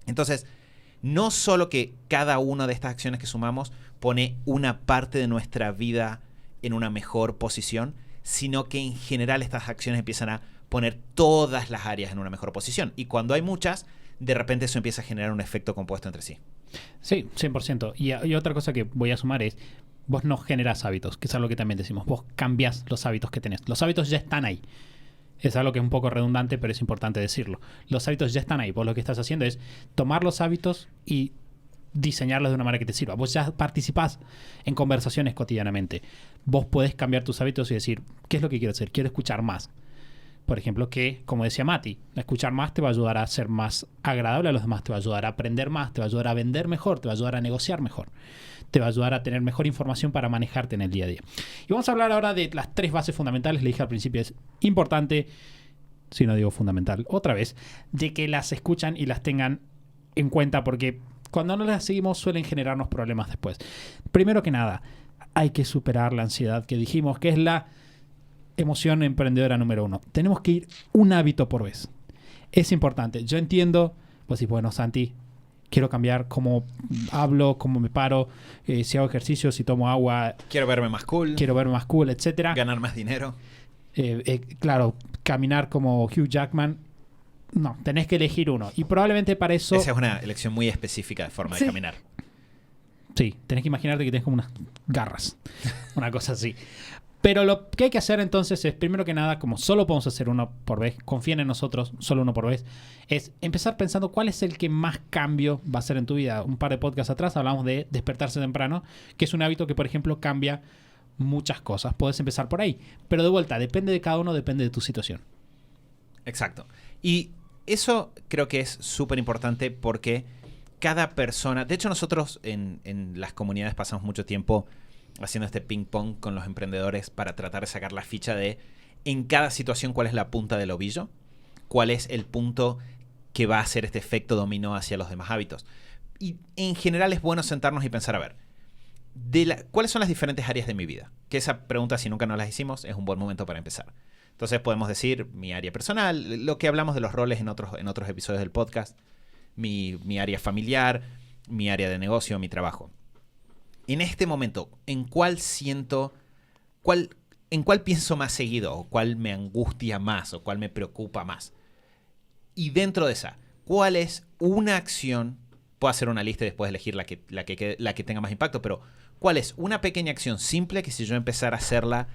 Entonces, no solo que cada una de estas acciones que sumamos pone una parte de nuestra vida en una mejor posición, sino que en general estas acciones empiezan a poner todas las áreas en una mejor posición. Y cuando hay muchas, de repente eso empieza a generar un efecto compuesto entre sí. Sí, 100%. Y otra cosa que voy a sumar es, vos no generás hábitos, que es algo que también decimos. Vos cambiás los hábitos que tenés. Los hábitos ya están ahí. Es algo que es un poco redundante, pero es importante decirlo. Los hábitos ya están ahí. Vos lo que estás haciendo es tomar los hábitos y diseñarlos de una manera que te sirva. Vos ya participás en conversaciones cotidianamente. Vos podés cambiar tus hábitos y decir, ¿qué es lo que quiero hacer? Quiero escuchar más. Por ejemplo, que, como decía Mati, escuchar más te va a ayudar a ser más agradable a los demás, te va a ayudar a aprender más, te va a ayudar a vender mejor, te va a ayudar a negociar mejor, te va a ayudar a tener mejor información para manejarte en el día a día. Y vamos a hablar ahora de las 3 bases fundamentales. Le dije al principio, es importante, si no digo fundamental, otra vez, de que las escuchan y las tengan en cuenta, porque cuando no las seguimos suelen generarnos problemas después. Primero que nada, hay que superar la ansiedad que dijimos, que es la emoción emprendedora número 1. Tenemos que ir un hábito por vez. Es importante. Yo entiendo, pues sí, bueno, Santi, quiero cambiar cómo hablo, cómo me paro, si hago ejercicio, si tomo agua. Quiero verme más cool, etcétera. ganar más dinero. Claro, caminar como Hugh Jackman. No, tenés que elegir uno. Y probablemente para eso... Esa es una elección muy específica de forma de caminar. Sí, tenés que imaginarte que tenés como unas garras. Una cosa así. Pero lo que hay que hacer entonces es, primero que nada, como solo podemos hacer uno por vez, confíen en nosotros, solo uno por vez, es empezar pensando cuál es el que más cambio va a hacer en tu vida. Un par de podcasts atrás hablamos de despertarse temprano, que es un hábito que, por ejemplo, cambia muchas cosas. Puedes empezar por ahí. Pero de vuelta, depende de cada uno, depende de tu situación. Exacto. Y eso creo que es súper importante porque cada persona... De hecho, nosotros en las comunidades pasamos mucho tiempo haciendo este ping pong con los emprendedores para tratar de sacar la ficha de en cada situación cuál es la punta del ovillo, cuál es el punto que va a hacer este efecto dominó hacia los demás hábitos. Y en general es bueno sentarnos y pensar, a ver, ¿cuáles son las diferentes áreas de mi vida? Que esa pregunta, si nunca nos las hicimos, es un buen momento para empezar. Entonces podemos decir mi área personal, lo que hablamos de los roles en otros episodios del podcast, mi área familiar, mi área de negocio, mi trabajo. En este momento, ¿en cuál pienso más seguido? ¿O cuál me angustia más? ¿O cuál me preocupa más? Y dentro de esa, ¿cuál es una acción? Puedo hacer una lista y después elegir la que tenga más impacto, pero ¿cuál es una pequeña acción simple que si yo empezara a hacerla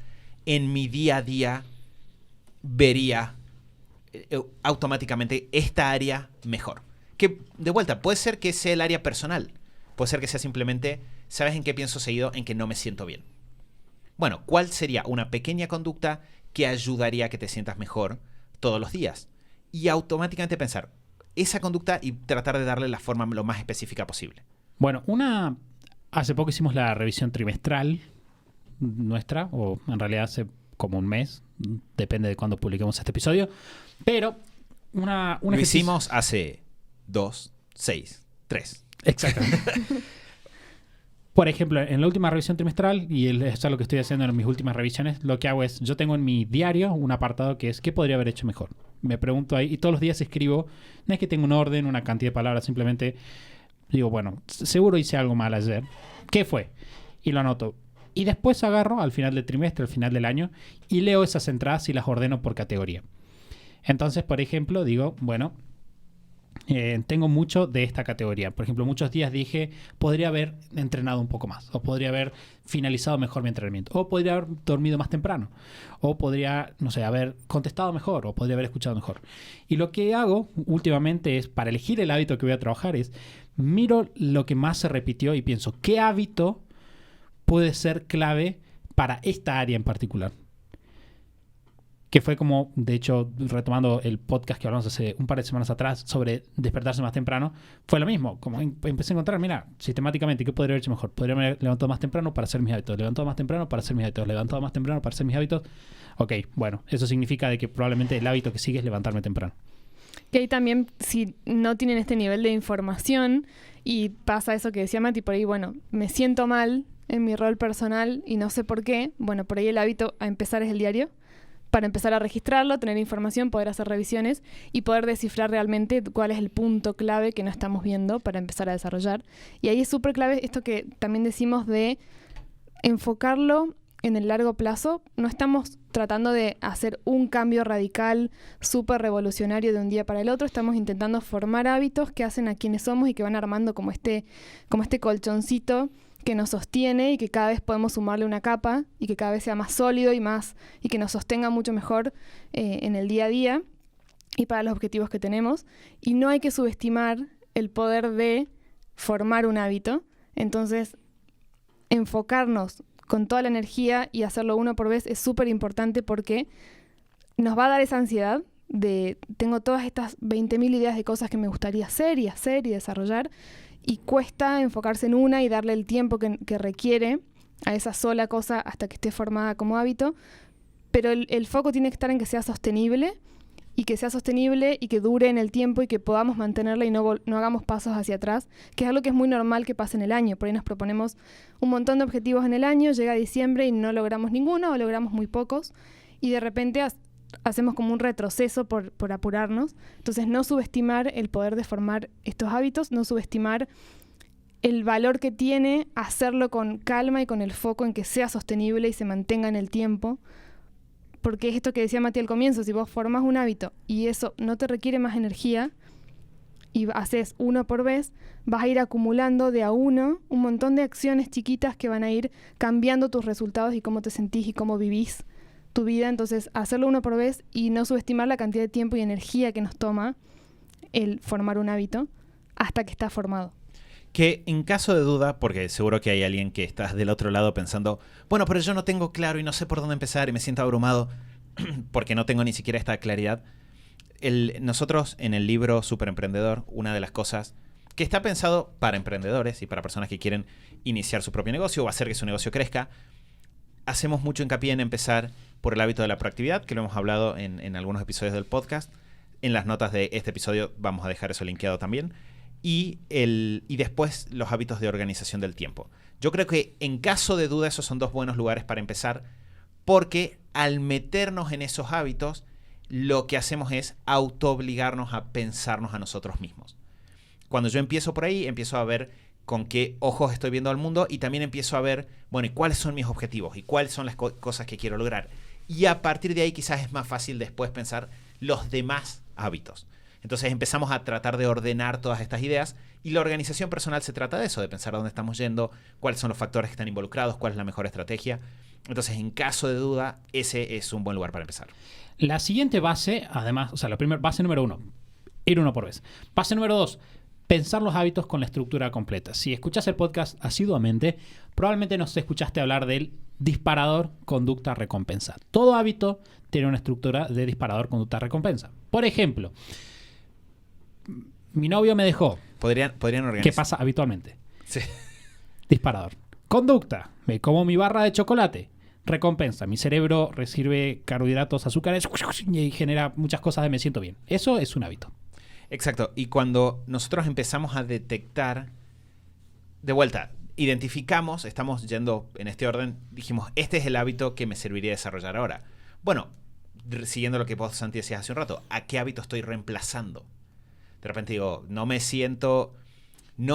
en mi día a día, vería automáticamente esta área mejor? Que, de vuelta, puede ser que sea el área personal. Puede ser que sea simplemente, ¿sabes en qué pienso seguido? En que no me siento bien. Bueno, ¿cuál sería una pequeña conducta que ayudaría a que te sientas mejor todos los días? Y automáticamente pensar esa conducta y tratar de darle la forma lo más específica posible. Bueno, hace poco hicimos la revisión trimestral nuestra, o en realidad hace como un mes, depende de cuándo publiquemos este episodio, pero lo hicimos hace 2, 6, 3. Exactamente. Por ejemplo, en la última revisión trimestral, y eso es lo que estoy haciendo en mis últimas revisiones, lo que hago es, yo tengo en mi diario un apartado que es ¿qué podría haber hecho mejor? Me pregunto ahí y todos los días escribo, no es que tenga un orden, una cantidad de palabras, simplemente digo, bueno, seguro hice algo mal ayer. ¿Qué fue? Y lo anoto. Y después agarro al final del trimestre, al final del año, y leo esas entradas y las ordeno por categoría. Entonces, por ejemplo, digo, bueno, tengo mucho de esta categoría. Por ejemplo, muchos días dije, podría haber entrenado un poco más, o podría haber finalizado mejor mi entrenamiento, o podría haber dormido más temprano, o podría, no sé, haber contestado mejor, o podría haber escuchado mejor. Y lo que hago últimamente es, para elegir el hábito que voy a trabajar, es miro lo que más se repitió y pienso, ¿qué hábito puede ser clave para esta área en particular? Que fue como, de hecho, retomando el podcast que hablamos hace un par de semanas atrás sobre despertarse más temprano, fue lo mismo. Como empecé a encontrar, mira, sistemáticamente, ¿qué podría haber hecho mejor? Podría haber levantado más temprano para hacer mis hábitos, levantado más temprano para hacer mis hábitos, levantado más temprano para hacer mis hábitos. Ok, bueno, eso significa de que probablemente el hábito que sigue es levantarme temprano. Que ahí también, si no tienen este nivel de información y pasa eso que decía Mati, por ahí, bueno, me siento mal en mi rol personal y no sé por qué, bueno, por ahí el hábito a empezar es el diario, para empezar a registrarlo, tener información, poder hacer revisiones y poder descifrar realmente cuál es el punto clave que no estamos viendo para empezar a desarrollar. Y ahí es súper clave esto que también decimos de enfocarlo en el largo plazo. No estamos tratando de hacer un cambio radical, súper revolucionario de un día para el otro. Estamos intentando formar hábitos que hacen a quienes somos y que van armando como este colchoncito que nos sostiene y que cada vez podemos sumarle una capa y que cada vez sea más sólido y que nos sostenga mucho mejor en el día a día y para los objetivos que tenemos. Y no hay que subestimar el poder de formar un hábito. Entonces, enfocarnos con toda la energía y hacerlo uno por vez es súper importante porque nos va a dar esa ansiedad de tengo todas estas 20.000 ideas de cosas que me gustaría hacer y desarrollar, y cuesta enfocarse en una y darle el tiempo que requiere a esa sola cosa hasta que esté formada como hábito, pero el foco tiene que estar en que sea sostenible y que dure en el tiempo y que podamos mantenerla y no hagamos pasos hacia atrás, que es algo que es muy normal que pase en el año. Por ahí nos proponemos un montón de objetivos en el año, llega diciembre y no logramos ninguno o logramos muy pocos y de repente hacemos como un retroceso por apurarnos. Entonces, no subestimar el poder de formar estos hábitos, no subestimar el valor que tiene hacerlo con calma y con el foco en que sea sostenible y se mantenga en el tiempo. Porque es esto que decía Mati al comienzo, si vos formás un hábito y eso no te requiere más energía y haces uno por vez, vas a ir acumulando de a uno un montón de acciones chiquitas que van a ir cambiando tus resultados y cómo te sentís y cómo vivís tu vida. Entonces, hacerlo uno por vez y no subestimar la cantidad de tiempo y energía que nos toma el formar un hábito hasta que está formado. Que en caso de duda, porque seguro que hay alguien que está del otro lado pensando, bueno, pero yo no tengo claro y no sé por dónde empezar y me siento abrumado porque no tengo ni siquiera esta claridad. Nosotros en el libro Super Emprendedor, una de las cosas que está pensado para emprendedores y para personas que quieren iniciar su propio negocio o hacer que su negocio crezca, hacemos mucho hincapié en empezar por el hábito de la proactividad, que lo hemos hablado en algunos episodios del podcast. En las notas de este episodio vamos a dejar eso linkeado también. Y después los hábitos de organización del tiempo. Yo creo que en caso de duda esos son dos buenos lugares para empezar, porque al meternos en esos hábitos lo que hacemos es autoobligarnos a pensarnos a nosotros mismos. Cuando yo empiezo por ahí, empiezo a ver con qué ojos estoy viendo al mundo y también empiezo a ver, bueno, ¿y cuáles son mis objetivos? ¿Y cuáles son las cosas que quiero lograr? Y a partir de ahí quizás es más fácil después pensar los demás hábitos. Entonces empezamos a tratar de ordenar todas estas ideas y la organización personal se trata de eso, de pensar a dónde estamos yendo, cuáles son los factores que están involucrados, cuál es la mejor estrategia. Entonces, en caso de duda, ese es un buen lugar para empezar. La siguiente base, además, o sea, base número 1, ir uno por vez. Base número 2, pensar los hábitos con la estructura completa. Si escuchas el podcast asiduamente, probablemente nos escuchaste hablar del disparador conducta-recompensa. Todo hábito tiene una estructura de disparador conducta-recompensa. Por ejemplo, mi novio me dejó. Podrían organizar. ¿Qué pasa habitualmente? Sí. Disparador. Conducta. Me como mi barra de chocolate. Recompensa. Mi cerebro recibe carbohidratos, azúcares y genera muchas cosas de me siento bien. Eso es un hábito. Exacto. Y cuando nosotros empezamos a detectar, de vuelta, identificamos, estamos yendo en este orden, dijimos, este es el hábito que me serviría desarrollar ahora. Bueno, siguiendo lo que vos, Santi, decías hace un rato, ¿a qué hábito estoy reemplazando? De repente digo, no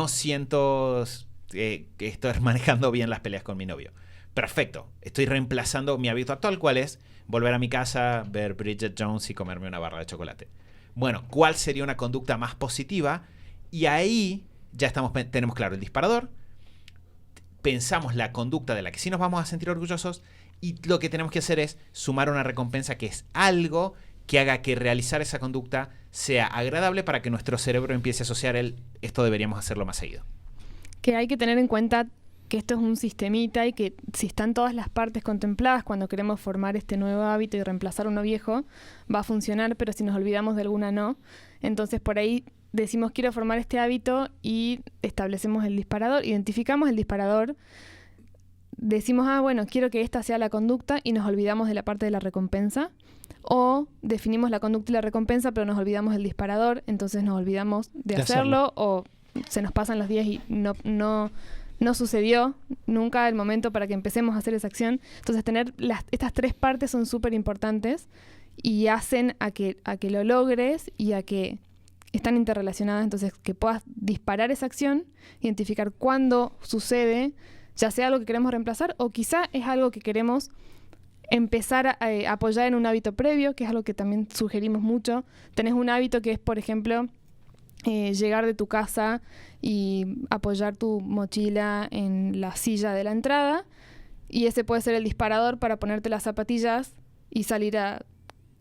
siento que estoy manejando bien las peleas con mi novio. Perfecto, estoy reemplazando mi hábito actual, ¿cuál es? Volver a mi casa, ver Bridget Jones y comerme una barra de chocolate. Bueno, ¿cuál sería una conducta más positiva? Y ahí ya tenemos claro el disparador, pensamos la conducta de la que sí nos vamos a sentir orgullosos y lo que tenemos que hacer es sumar una recompensa que es algo que haga que realizar esa conducta sea agradable para que nuestro cerebro empiece a asociar esto deberíamos hacerlo más seguido. Que hay que tener en cuenta que esto es un sistemita y que si están todas las partes contempladas cuando queremos formar este nuevo hábito y reemplazar uno viejo, va a funcionar, pero si nos olvidamos de alguna no. Entonces por ahí decimos quiero formar este hábito y establecemos el disparador, identificamos el disparador, decimos bueno, quiero que esta sea la conducta y nos olvidamos de la parte de la recompensa. O definimos la conducta y la recompensa, pero nos olvidamos del disparador, entonces nos olvidamos de hacerlo, o se nos pasan los días y no sucedió nunca el momento para que empecemos a hacer esa acción. Entonces tener estas tres partes son súper importantes y hacen a que lo logres y a que están interrelacionadas, entonces que puedas disparar esa acción, identificar cuándo sucede, ya sea algo que queremos reemplazar o quizá es algo que queremos empezar a apoyar en un hábito previo, que es algo que también sugerimos mucho. Tenés un hábito que es, por ejemplo, llegar de tu casa y apoyar tu mochila en la silla de la entrada, y ese puede ser el disparador para ponerte las zapatillas y salir a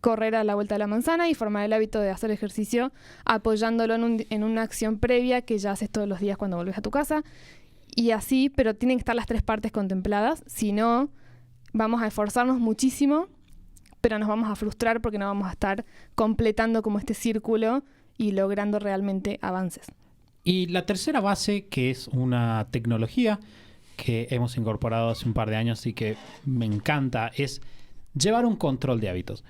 correr a la vuelta de la manzana y formar el hábito de hacer ejercicio apoyándolo en una acción previa que ya haces todos los días cuando volvés a tu casa. Y así, pero tienen que estar las 3 partes contempladas, si no vamos a esforzarnos muchísimo, pero nos vamos a frustrar porque no vamos a estar completando como este círculo y logrando realmente avances. Y la tercera base, que es una tecnología que hemos incorporado hace un par de años y que me encanta, es llevar un control de hábitos.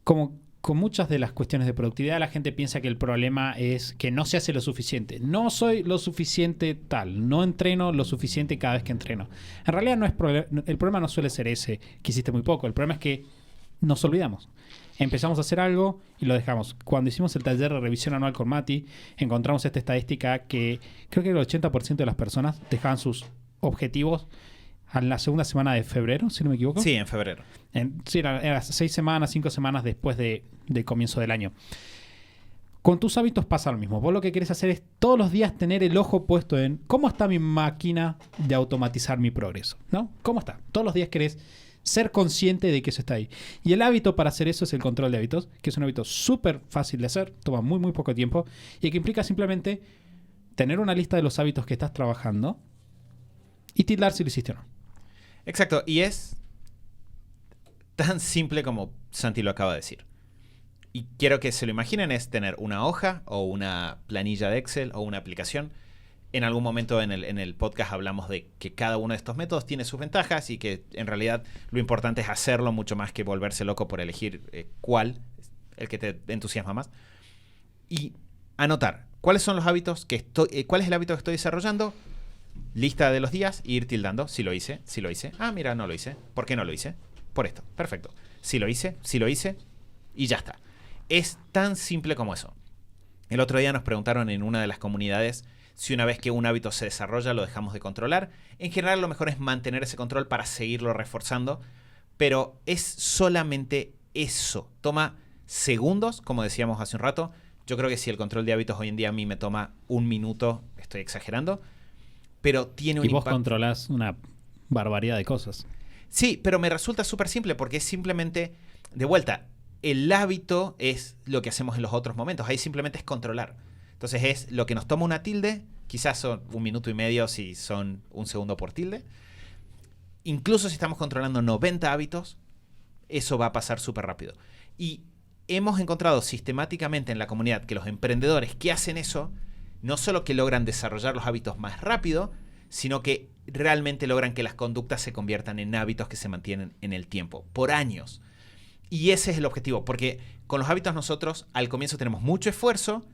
Como con muchas de las cuestiones de productividad, la gente piensa que el problema es que no se hace lo suficiente. No soy lo suficiente tal, no entreno lo suficiente cada vez que entreno. En realidad el problema no suele ser ese, que hiciste muy poco. El problema es que nos olvidamos. Empezamos a hacer algo y lo dejamos. Cuando hicimos el taller de revisión anual con Mati, encontramos esta estadística que creo que el 80% de las personas dejaban sus objetivos en la segunda semana de febrero, si no me equivoco. Sí, en febrero. Sí, era 6 semanas, 5 semanas después de comienzo del año. Con tus hábitos pasa lo mismo. Vos lo que querés hacer es todos los días tener el ojo puesto en cómo está mi máquina de automatizar mi progreso, ¿no? ¿Cómo está? Todos los días querés ser consciente de que eso está ahí. Y el hábito para hacer eso es el control de hábitos, que es un hábito súper fácil de hacer, toma muy, muy poco tiempo, y que implica simplemente tener una lista de los hábitos que estás trabajando y tildar si lo hiciste o no. Exacto, y es tan simple como Santi lo acaba de decir. Y quiero que se lo imaginen, es tener una hoja o una planilla de Excel o una aplicación. En algún momento en el podcast hablamos de que cada uno de estos métodos tiene sus ventajas y que en realidad lo importante es hacerlo mucho más que volverse loco por elegir cuál, el que te entusiasma más. Y anotar cuáles son los hábitos cuál es el hábito que estoy desarrollando, lista de los días e ir tildando si lo hice. Ah, mira, no lo hice. ¿Por qué no lo hice? Por esto. Perfecto. Si lo hice y ya está. Es tan simple como eso. El otro día nos preguntaron en una de las comunidades si una vez que un hábito se desarrolla lo dejamos de controlar. En general lo mejor es mantener ese control para seguirlo reforzando, pero es solamente eso. Toma segundos, como decíamos hace un rato. Yo creo que si el control de hábitos hoy en día a mí me toma 1 minuto, estoy exagerando, pero tiene un impacto. Y vos impacto. controlás una barbaridad de cosas. Sí, pero me resulta súper simple porque es simplemente, de vuelta, el hábito es lo que hacemos en los otros momentos. Ahí simplemente es controlar. Entonces es lo que nos toma una tilde, quizás son 1 minuto y medio si son 1 segundo por tilde. Incluso si estamos controlando 90 hábitos, eso va a pasar súper rápido. Y hemos encontrado sistemáticamente en la comunidad que los emprendedores que hacen eso, no solo que logran desarrollar los hábitos más rápido, sino que realmente logran que las conductas se conviertan en hábitos que se mantienen en el tiempo, por años. Y ese es el objetivo, porque con los hábitos nosotros al comienzo tenemos mucho esfuerzo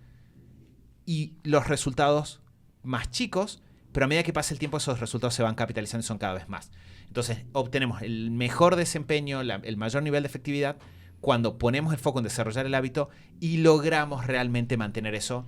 y los resultados más chicos, pero a medida que pasa el tiempo esos resultados se van capitalizando y son cada vez más. Entonces obtenemos el mejor desempeño, el mayor nivel de efectividad cuando ponemos el foco en desarrollar el hábito y logramos realmente mantener eso.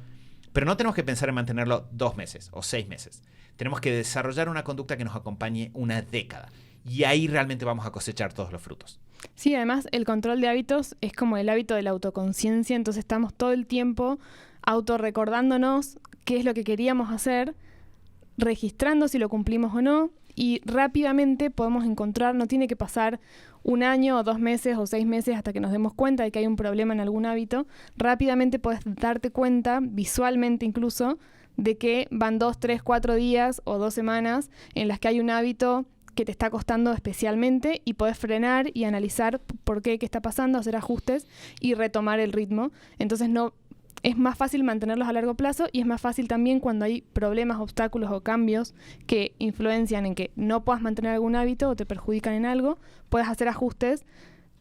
Pero no tenemos que pensar en mantenerlo 2 meses o 6 meses. Tenemos que desarrollar una conducta que nos acompañe una década. Y ahí realmente vamos a cosechar todos los frutos. Sí, además el control de hábitos es como el hábito de la autoconciencia, entonces estamos todo el tiempo autorrecordándonos qué es lo que queríamos hacer, registrando si lo cumplimos o no, y rápidamente podemos encontrar, no tiene que pasar 1 año o 2 meses o 6 meses hasta que nos demos cuenta de que hay un problema en algún hábito. Rápidamente puedes darte cuenta, visualmente incluso, de que van 2, 3, 4 días o 2 semanas en las que hay un hábito que te está costando especialmente y podés frenar y analizar por qué está pasando, hacer ajustes y retomar el ritmo. Entonces no es más fácil mantenerlos a largo plazo y es más fácil también cuando hay problemas, obstáculos o cambios que influencian en que no puedas mantener algún hábito o te perjudican en algo, puedes hacer ajustes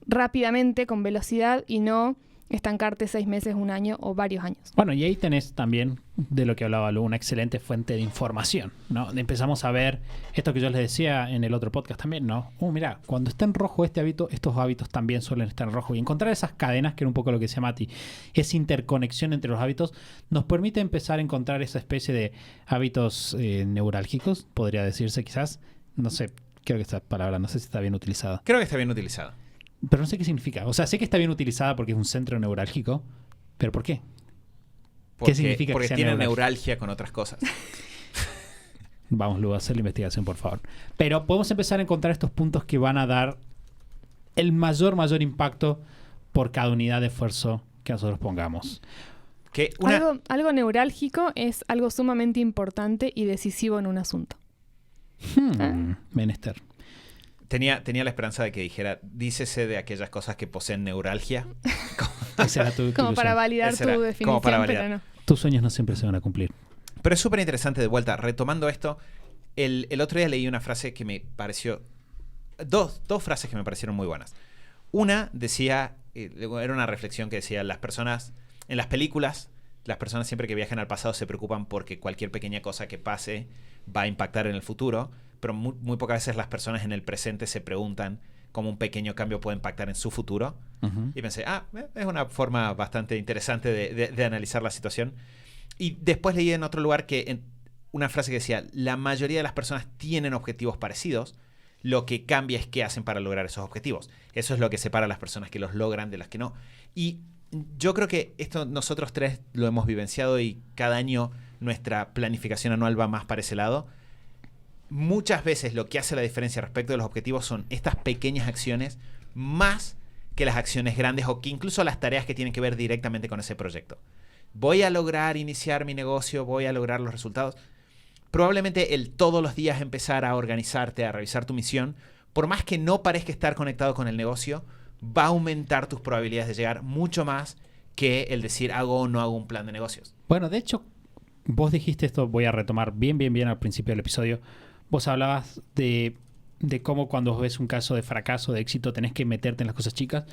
rápidamente, con velocidad y no estancarte 6 meses, 1 año o varios años. Bueno, y ahí tenés también, de lo que hablaba Lu, una excelente fuente de información, ¿no? Empezamos a ver esto que yo les decía en el otro podcast también, ¿no? Mira, cuando está en rojo este hábito, estos hábitos también suelen estar en rojo. Y encontrar esas cadenas, que era un poco lo que decía Mati, esa interconexión entre los hábitos, nos permite empezar a encontrar esa especie de hábitos neurálgicos, podría decirse quizás. No sé, creo que esta palabra, no sé si está bien utilizada. Creo que está bien utilizada. Pero no sé qué significa. O sea, sé que está bien utilizada porque es un centro neurálgico, pero ¿por qué? ¿Qué significa porque que sea tiene neurálgico? neuralgia con otras cosas. Vamos luego a hacer la investigación, por favor. Pero podemos empezar a encontrar estos puntos que van a dar el mayor impacto por cada unidad de esfuerzo que nosotros pongamos. Algo neurálgico es algo sumamente importante y decisivo en un asunto. Menester. Tenía la esperanza de que dijera, dícese de aquellas cosas que poseen neuralgia. Esa era tu Como para ilusión. validar Esa tu era, definición, como para validar. pero no. Tus sueños no siempre se van a cumplir. Pero es súper interesante, de vuelta, retomando esto, el otro día leí una frase que me pareció... Dos frases que me parecieron muy buenas. Una decía, era una reflexión que decía, las personas, en las películas, las personas siempre que viajan al pasado se preocupan porque cualquier pequeña cosa que pase va a impactar en el futuro, pero muy pocas veces las personas en el presente se preguntan cómo un pequeño cambio puede impactar en su futuro. Uh-huh. Y pensé, es una forma bastante interesante de analizar la situación. Y después leí en otro lugar una frase que decía, la mayoría de las personas tienen objetivos parecidos, lo que cambia es qué hacen para lograr esos objetivos. Eso es lo que separa a las personas que los logran de las que no. Y yo creo que esto nosotros tres lo hemos vivenciado y cada año nuestra planificación anual va más para ese lado. Muchas veces lo que hace la diferencia respecto de los objetivos son estas pequeñas acciones más que las acciones grandes o que incluso las tareas que tienen que ver directamente con ese proyecto. Voy a lograr iniciar mi negocio, voy a lograr los resultados. Probablemente el todos los días empezar a organizarte, a revisar tu misión, por más que no parezca estar conectado con el negocio, va a aumentar tus probabilidades de llegar mucho más que el decir hago o no hago un plan de negocios. Bueno, de hecho, vos dijiste esto, voy a retomar bien al principio del episodio. Vos hablabas de cómo cuando vos ves un caso de fracaso, de éxito, tenés que meterte en las cosas chicas.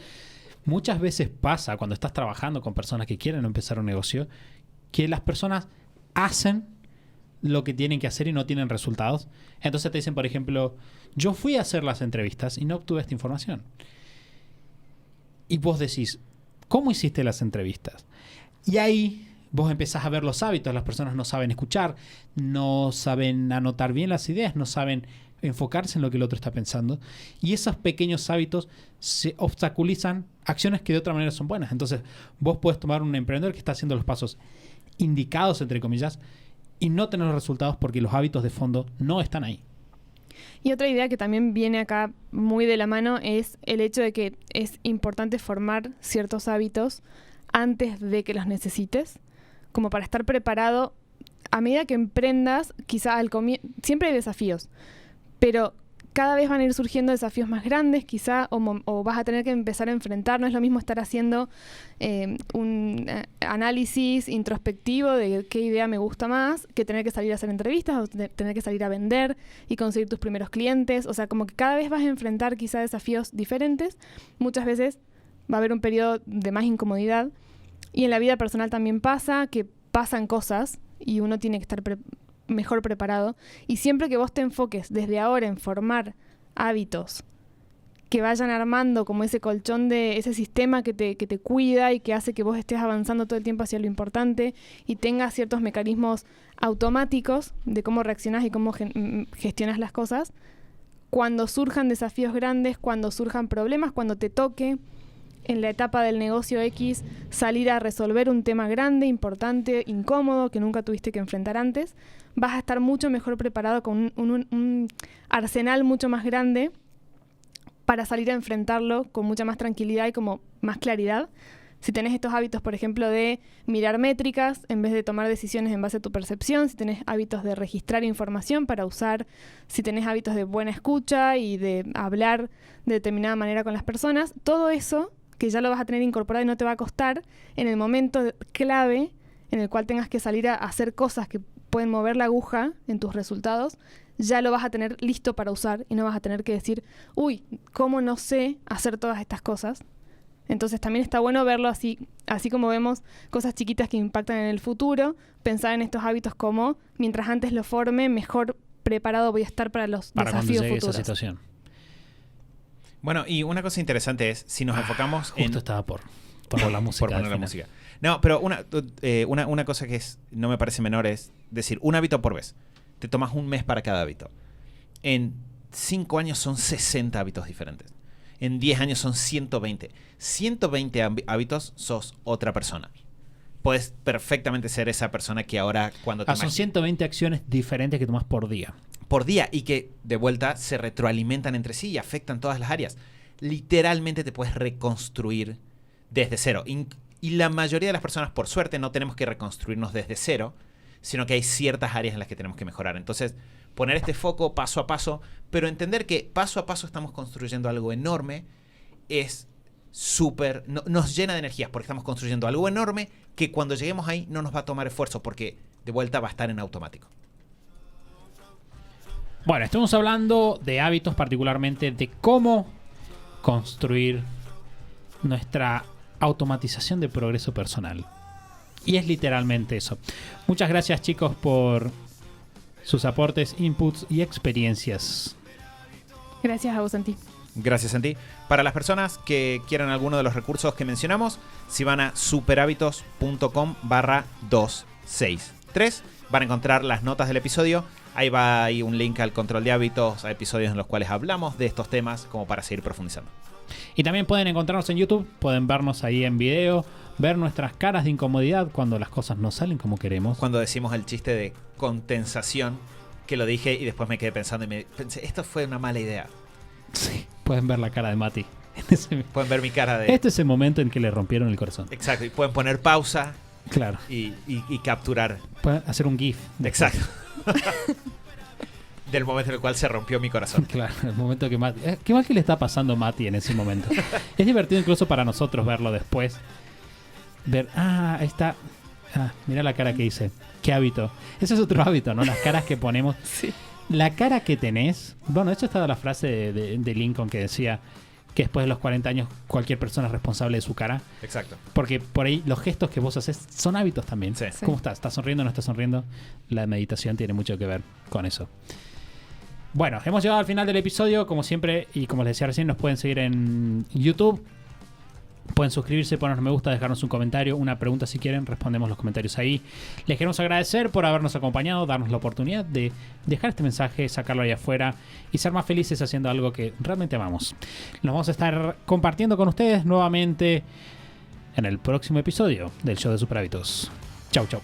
Muchas veces pasa cuando estás trabajando con personas que quieren empezar un negocio, que las personas hacen lo que tienen que hacer y no tienen resultados. Entonces te dicen, por ejemplo, yo fui a hacer las entrevistas y no obtuve esta información. Y vos decís, ¿cómo hiciste las entrevistas? Y ahí vos empezás a ver los hábitos. Las personas no saben escuchar, no saben anotar bien las ideas, no saben enfocarse en lo que el otro está pensando. Y esos pequeños hábitos se obstaculizan acciones que de otra manera son buenas. Entonces vos podés tomar un emprendedor que está haciendo los pasos indicados, entre comillas, y no tener los resultados porque los hábitos de fondo no están ahí. Y otra idea que también viene acá muy de la mano es el hecho de que es importante formar ciertos hábitos antes de que los necesites, como para estar preparado a medida que emprendas. Quizá siempre hay desafíos, pero cada vez van a ir surgiendo desafíos más grandes, quizá, o vas a tener que empezar a enfrentar. No es lo mismo estar haciendo un análisis introspectivo de qué idea me gusta más, que tener que salir a hacer entrevistas o tener que salir a vender y conseguir tus primeros clientes. O sea, como que cada vez vas a enfrentar quizá desafíos diferentes. Muchas veces va a haber un periodo de más incomodidad. Y en la vida personal también pasa que pasan cosas y uno tiene que estar mejor preparado. Y siempre que vos te enfoques desde ahora en formar hábitos que vayan armando como ese colchón de ese sistema que te cuida y que hace que vos estés avanzando todo el tiempo hacia lo importante y tengas ciertos mecanismos automáticos de cómo reaccionás y cómo gestionas las cosas, cuando surjan desafíos grandes, cuando surjan problemas, cuando te toque en la etapa del negocio X salir a resolver un tema grande, importante, incómodo, que nunca tuviste que enfrentar antes, vas a estar mucho mejor preparado con un arsenal mucho más grande para salir a enfrentarlo con mucha más tranquilidad y como más claridad. Si tenés estos hábitos, por ejemplo, de mirar métricas en vez de tomar decisiones en base a tu percepción, si tenés hábitos de registrar información para usar, si tenés hábitos de buena escucha y de hablar de determinada manera con las personas, todo eso que ya lo vas a tener incorporado y no te va a costar en el momento clave en el cual tengas que salir a hacer cosas que pueden mover la aguja en tus resultados, ya lo vas a tener listo para usar y no vas a tener que decir, uy, ¿cómo no sé hacer todas estas cosas? Entonces también está bueno verlo así como vemos cosas chiquitas que impactan en el futuro, pensar en estos hábitos como, mientras antes lo forme, mejor preparado voy a estar para los Para cuando desafíos llegue futuros. esa situación. Bueno, y una cosa interesante es, si nos enfocamos Justo estaba por la música. por poner al la final. música. No, pero una cosa que no me parece menor es decir, un hábito por vez. Te tomas un mes para cada hábito. En 5 años son 60 hábitos diferentes. En 10 años son 120. 120 hábitos sos otra persona. Puedes perfectamente ser esa persona que ahora cuando te Son 120 acciones diferentes que tomas por día. por día y que de vuelta se retroalimentan entre sí y afectan todas las áreas. Literalmente te puedes reconstruir desde cero. Y la mayoría de las personas, por suerte, no tenemos que reconstruirnos desde cero, sino que hay ciertas áreas en las que tenemos que mejorar. Entonces, poner este foco paso a paso, pero entender que paso a paso estamos construyendo algo enorme, es súper... nos llena de energías porque estamos construyendo algo enorme que cuando lleguemos ahí no nos va a tomar esfuerzo porque de vuelta va a estar en automático. Bueno, estamos hablando de hábitos, particularmente de cómo construir nuestra automatización de progreso personal. Y es literalmente eso. Muchas gracias, chicos, por sus aportes, inputs y experiencias. Gracias a vos, Santi. Gracias, Santi. Para las personas que quieran alguno de los recursos que mencionamos, si van a superhábitos.com/263, van a encontrar las notas del episodio. Ahí va ahí un link al control de hábitos, a episodios en los cuales hablamos de estos temas como para seguir profundizando. Y también pueden encontrarnos en YouTube, pueden vernos ahí en video, ver nuestras caras de incomodidad cuando las cosas no salen como queremos. Cuando decimos el chiste de condensación, que lo dije y después me quedé pensando y pensé, esto fue una mala idea. Sí, pueden ver la cara de Mati. Pueden ver mi cara de... Este es el momento en que le rompieron el corazón. Exacto, y pueden poner pausa Claro. y capturar. Pueden hacer un GIF. Exacto. Del momento en el cual se rompió mi corazón. Claro, el momento que Mati... qué mal que le está pasando a Mati en ese momento. Es divertido incluso para nosotros verlo después. Ver, ahí está. Mira la cara que hice. Qué hábito. Ese es otro hábito, ¿no? Las caras que ponemos. Sí. La cara que tenés... Bueno, de hecho estaba la frase de Lincoln que decía que después de los 40 años cualquier persona es responsable de su cara. Exacto. Porque por ahí los gestos que vos haces son hábitos también. Sí. ¿Cómo estás? ¿Estás sonriendo o no estás sonriendo? La meditación tiene mucho que ver con eso. Bueno, hemos llegado al final del episodio. Como siempre, y como les decía recién, nos pueden seguir en YouTube. Pueden suscribirse, ponernos me gusta, dejarnos un comentario, una pregunta si quieren, respondemos los comentarios ahí. Les queremos agradecer por habernos acompañado, darnos la oportunidad de dejar este mensaje, sacarlo ahí afuera y ser más felices haciendo algo que realmente amamos. Nos vamos a estar compartiendo con ustedes nuevamente en el próximo episodio del show de Super Hábitos. Chau, chau.